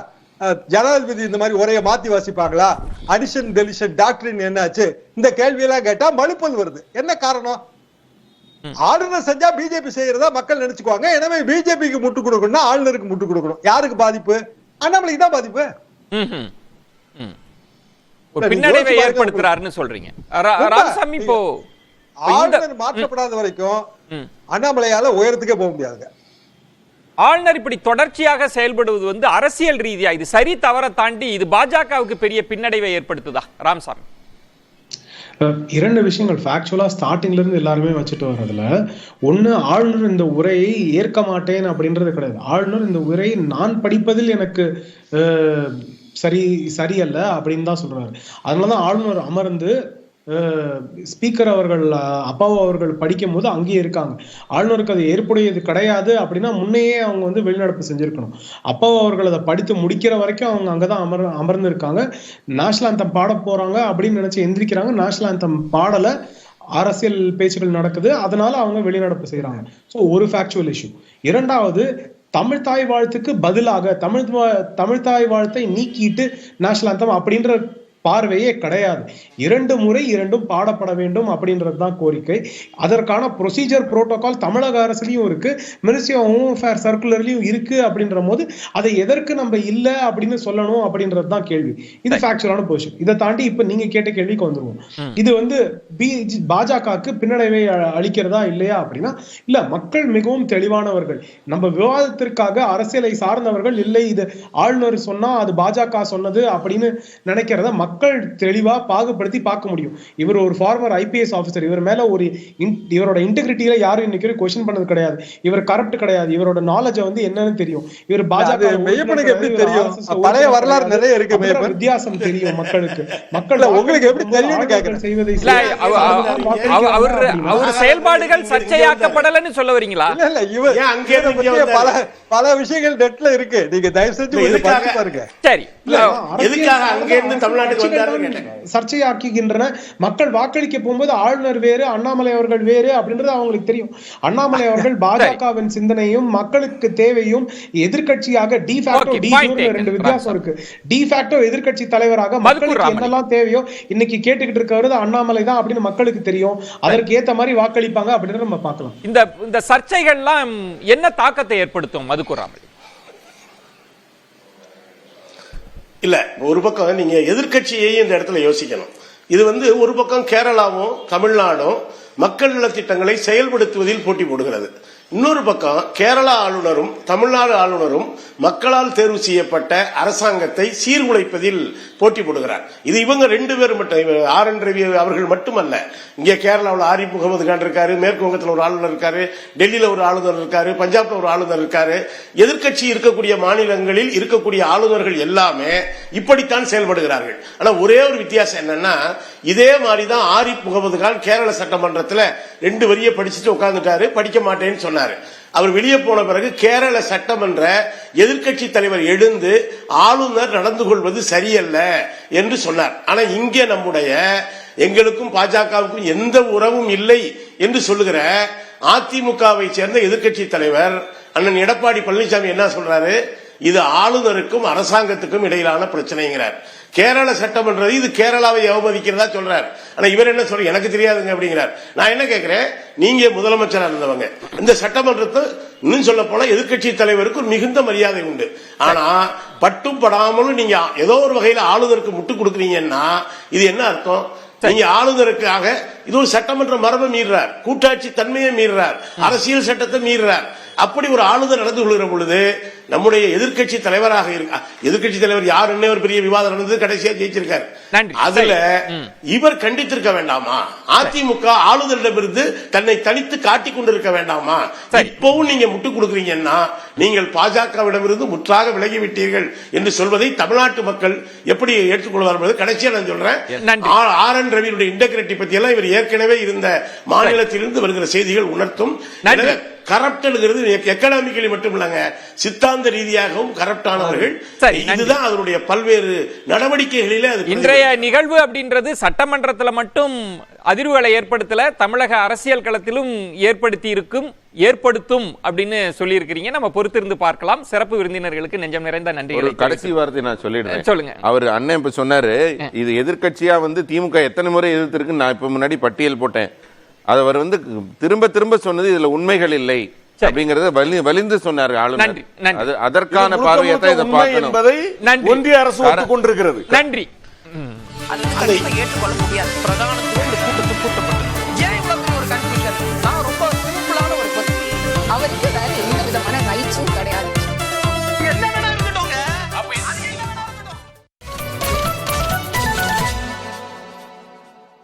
ஜனாதிபதி இந்த மாதிரி உரையை மாத்தி வாசிப்பாங்களா? அடிஷன் டெலிஷன் டாக்டரின் என்னாச்சு? இந்த கேள்வியெல்லாம் கேட்டா மழுப்பல் வருது. என்ன காரணம்? ஆளுநர் செஞ்சா பிஜேபி செய்யறதா மக்கள் நினைச்சுக்குவாங்க. எனவே பிஜேபிக்கு முட்டு கொடுக்கணும்னா ஆளுநருக்கு முட்டு கொடுக்கணும். யாருக்கு பாதிப்பு? அண்ணாமலைக்கு தான் பாதிப்பு. பின்னடைவை ஏற்படுத்துறாருன்னு சொல்றீங்க. ராமசாமி, இப்போ ஆளுநர் மாற்றப்படாத வரைக்கும் அண்ணாமலையால உயரத்துக்கே போக முடியாது. ஆளுநர் இப்படி தொடர்ச்சியாக செயல்படுவது அரசியல் ரீதியா இது சரி தவற தாண்டி இது பாஜகவுக்கு பெரிய பின்னடைவை ஏற்படுத்துதா ராமசாமி? இரண்டு விஷயங்கள் ஃபேக்சுவலா ஸ்டார்டிங்ல இருந்து எல்லாருமே வச்சுட்டு வர்றதுல ஒண்ணு, ஆளுநர் இந்த உரையை ஏற்க மாட்டேன் அப்படின்றது கிடையாது. ஆளுநர் இந்த உரையை நான் படிப்பதில் எனக்கு சரியல்ல அப்படின்னு தான் சொல்றாரு. அதனாலதான் ஆளுநர் அமர்ந்து ஸ்பீக்கர் அவர்கள் அப்பாவு அவர்கள் படிக்கும் போது அங்கேயே இருக்காங்க. ஆளுநருக்கு அது ஏற்புடையது கிடையாது அப்படின்னா முன்னையே அவங்க வந்து வெளிநடப்பு செஞ்சிருக்கணும். அப்பாவு அவர்கள் அதை படித்து முடிக்கிற வரைக்கும் அவங்க அங்கதான் அமர்ந்து இருக்காங்க. நேஷனல் ஆந்தம் பாட போறாங்க அப்படின்னு நினைச்சு எந்திரிக்கிறாங்க. நேஷனல் ஆந்தம் பாடல, அரசியல் பேச்சுகள் நடக்குது, அதனால அவங்க வெளிநடப்பு செய்யறாங்க. ஸோ ஒரு ஃபேக்சுவல் இஷ்யூ. இரண்டாவது, தமிழ் தாய் வாழ்த்துக்கு பதிலாக தமிழ் தாய் வாழ்த்தை நீக்கிட்டு நேஷனல் ஆந்தம் அப்படின்ற பார்வையே கிடையாது. 2 முறை 2ம் பாடப்பட வேண்டும் அப்படின்றது தான் கோரிக்கை. அதற்கான ப்ரொசீஜர் புரோட்டோகால் தமிழக அரசுலயும் இருக்கு, மினிஸ்ட்ரி ஆஃப் ஹோம் அஃபேர் சர்க்குலர்லயும் இருக்கு. அப்படின்ற போது அதை எதற்கு நம்ம இல்ல அப்படின்னு சொல்லணும் அப்படின்றது தான் கேள்வி. இது ஃபேக்சுவலான பொசிஷன். இதை தாண்டி இப்ப நீங்க கேட்ட கேள்விக்கு வந்துருவோம். இது வந்து பாஜகவுக்கு பின்னடைவை அளிக்கிறதா இல்லையா அப்படின்னா, இல்ல, மக்கள் மிகவும் தெளிவானவர்கள். நம்ம விவாதத்திற்காக அரசியலை சார்ந்தவர்கள் இல்லை, இது ஆளுநர் சொன்னா அது பாஜக சொன்னது அப்படின்னு நினைக்கிறத மக்கள் தெளிவா பாகுபடுத்தி பார்க்க முடியும். இவர் ஒரு ஃபார்மர் ஐபிஎஸ் ஆபீசர். இவர் மேல இவரோட இன்டெகிரிட்டியில யாரும் இன்னைக்கு கொஸ்டின் பண்ணது கிடையாது. இவர் கரப்ட் கிடையாது. இவரோட நாலேஜ் வந்து என்னன்னு தெரியும். இவர் பாஜக எப்படி தெரியும்? பழைய வரலாறு நிறைய இருக்கு. வித்தியாசம் தெரியும் மக்களுக்கு. மக்கள் உங்களுக்கு எப்படி தெரியும் செய்வதை அவர் செயல்பாடுகள் சர்ச்சையாக்கப்படலன்னு சொல்ல வரீங்களா? இல்ல, இவர் பல விஷயங்கள் நெட்ல இருக்கு. நீங்க தயவு செஞ்சு பாருங்க. சரி, எதுக்காக அங்க இருந்து தமிழ்நாட்டுக்கு சர்ச்சையாக்குகின்றன. மக்கள் வாக்களிக்க போகும்போது ஆளுநர் வேறு, அண்ணாமலை அவர்கள் வேறு அப்படின்றது அவங்களுக்கு தெரியும். அண்ணாமலை அவர்கள் பாஜகவின் சிந்தனையும் மக்களுக்கு தேவையும் எதிர்கட்சியாக டிஃபேக்டோ ரெண்டு வித்தியாசம் இருக்கு. டிஃபேக்டோ எதிர்கட்சி தலைவராக மக்களுக்கு என்னெல்லாம் தேவையோ இன்னைக்கு கேட்டுக்கிட்டு இருக்கிறது அண்ணாமலை தான் அப்படின்னு மக்களுக்கு தெரியும். அதற்கு ஏத்த மாதிரி வாக்களிப்பாங்க அப்படின்னு நம்ம பார்க்கலாம். இந்த சர்ச்சைகள்லாம் என்ன தாக்கத்தை ஏற்படுத்தும் மதுக்குறாமல்? இல்ல, ஒரு பக்கம் நீங்க எதிர்க்கட்சியையும் இந்த இடத்துல யோசிக்கணும். இது வந்து ஒரு பக்கம் கேரளாவும் தமிழ்நாடும் மக்கள் நலத்திட்டங்களை செயல்படுத்துவதில் போட்டி போடுகிறது. இன்னொரு பக்கம் கேரளா ஆளுநரும் தமிழ்நாடு ஆளுநரும் மக்களால் தேர்வு செய்யப்பட்ட அரசாங்கத்தை சீர்குலைப்பதில் போட்டி போடுகிறார். இது இவங்க 2 பேரும் மட்டும், RN ரவி அவர்கள் மட்டுமல்ல. இங்கே கேரளாவில் ஆரிஃப் முகமது கான் இருக்காரு, மேற்கு வங்கத்தில் ஒரு ஆளுநர் இருக்காரு, டெல்லியில ஒரு ஆளுநர் இருக்காரு, பஞ்சாப்ல ஒரு ஆளுநர் இருக்காரு. எதிர்க்கட்சி இருக்கக்கூடிய மாநிலங்களில் இருக்கக்கூடிய ஆளுநர்கள் எல்லாமே இப்படித்தான் செயல்படுகிறார்கள். ஆனா ஒரே ஒரு வித்தியாசம் என்னன்னா, இதே மாதிரிதான் ஆரிஃப் முகமது கான் கேரள சட்டமன்றத்தில் 2 வரியை படிச்சுட்டு உட்கார்ந்துட்டாரு, படிக்க மாட்டேன்னு சொன்னாரு. அவர் வெளியே போன பிறகு கேரள சட்டமன்ற எதிர்க்கட்சி தலைவர் எழுந்து ஆளுநர் நடந்து கொள்வது சரியல்ல என்று சொன்னார். ஆனா இங்கே நம்முடைய எங்களுக்கும் பாஜகவுக்கும் எந்த உறவும் இல்லை என்று சொல்லுகிற அதிமுகவை சேர்ந்த எதிர்க்கட்சி தலைவர் அண்ணன் எடப்பாடி பழனிசாமி என்ன சொல்றாரு? இது ஆளுநருக்கும் அரசாங்கத்துக்கும் இடையிலான பிரச்சனைங்கிறார். கேரள சட்டமன்றம் இது கேரளாவை அவமதிக்கிறதா சொல்றார். ஆனா இவர் என்ன சொல்ற, எனக்கு தெரியாதுங்க அப்படிங்கிறார். நான் என்ன கேட்கிறேன், நீங்க முதலமைச்சரா இருந்தவங்க, இந்த சட்டமன்றத்தை இன்னும் சொல்ல போனா எதிர்க்கட்சி தலைவருக்கு மிகுந்த மரியாதை உண்டு. ஆனா பட்டும் படாமலும் நீங்க ஏதோ ஒரு வகையில ஆளுநருக்கு முட்டு கொடுக்குறீங்கன்னா இது என்ன அர்த்தம்? நீங்க ஆளுநருக்காக இது ஒரு சட்டமன்ற மரபை மீறார், கூட்டாட்சி தன்மையை மீறார், அரசியல் சட்டத்தை மீறார். அப்படி ஒரு ஆளுநர் நடந்து கொள்கிற பொழுது நம்முடைய எதிர்க்கட்சி தலைவராக இருக்க, எதிர்க்கட்சி தலைவர் யாருன்னு ஒரு பெரிய விவாதம் நடந்தது, கடைசியா ஜெயிச்சிருக்காரு. அதுல இவர் கண்டித்திருக்க வேண்டாமா? அதிமுக ஆளுநரிடமிருந்து தன்னை தனித்து காட்டிக் கொண்டிருக்க வேண்டாமா? இப்பவும் நீங்க முட்டு கொடுக்குறீங்கன்னா நீங்கள் பாஜகவிடமிருந்து முற்றாக விலகிவிட்டீர்கள் என்று சொல்வதை தமிழ்நாட்டு மக்கள் எப்படி ஏற்றுக்கொள்வார்கள்? கடைசியா நான் சொல்றேன், RN ரவியுடைய இன்டெகிரிட்டி பத்தி எல்லாம் இவர் ஏற்கனவே இருந்த மாநிலத்திலிருந்து வருகிற செய்திகள் உணர்த்தும். கரப்டன்ங்கிறது எக்கனாமிக்கலி மட்டும் இல்லங்க, சித்தாந்த ரீதியாகவும் கரப்டானவர்கள். இதுதான் அதனுடைய பல்வேறு நடவடிக்கைகளிலே. இன்றைய நிகழ்வு அப்படின்றது சட்டமன்றத்தில் மட்டும் அதிர்வுகளை ஏற்படுத்தல, தமிழக அரசியல் களத்திலும் ஏற்படுத்தும் அப்படின்னு சொல்லி இருக்கிறீங்க. நம்ம பொறுத்திருந்து பார்க்கலாம். சிறப்பு விருந்தினர்களுக்கு நெஞ்சம் நிறைந்த நன்றி. ஒரு கடைசி வார்த்தை நான் சொல்லிடுறேன். சொல்லுங்க. அவர் அண்ணன் இப்ப சொன்னாரு, இது எதிர்க்கட்சியா வந்து திமுக எத்தனை முறை எதிர்த்திருக்கு நான் இப்ப முன்னாடி பட்டியல் போட்டேன். அவர் வந்து திரும்ப திரும்ப சொன்னது இதுல உண்மைகள் இல்லை அப்படிங்கறத வலிந்து சொன்னார் ஆளுநர். அதற்கான பார்வையை தான் இதை பார்க்கணும் என்பதை ஒன்றிய அரசு ஒத்துக்கொண்டிருக்கிறது. நன்றி. ஏற்றுக்கொள்ள முடியாது. பிரதான கூட்டத்தில்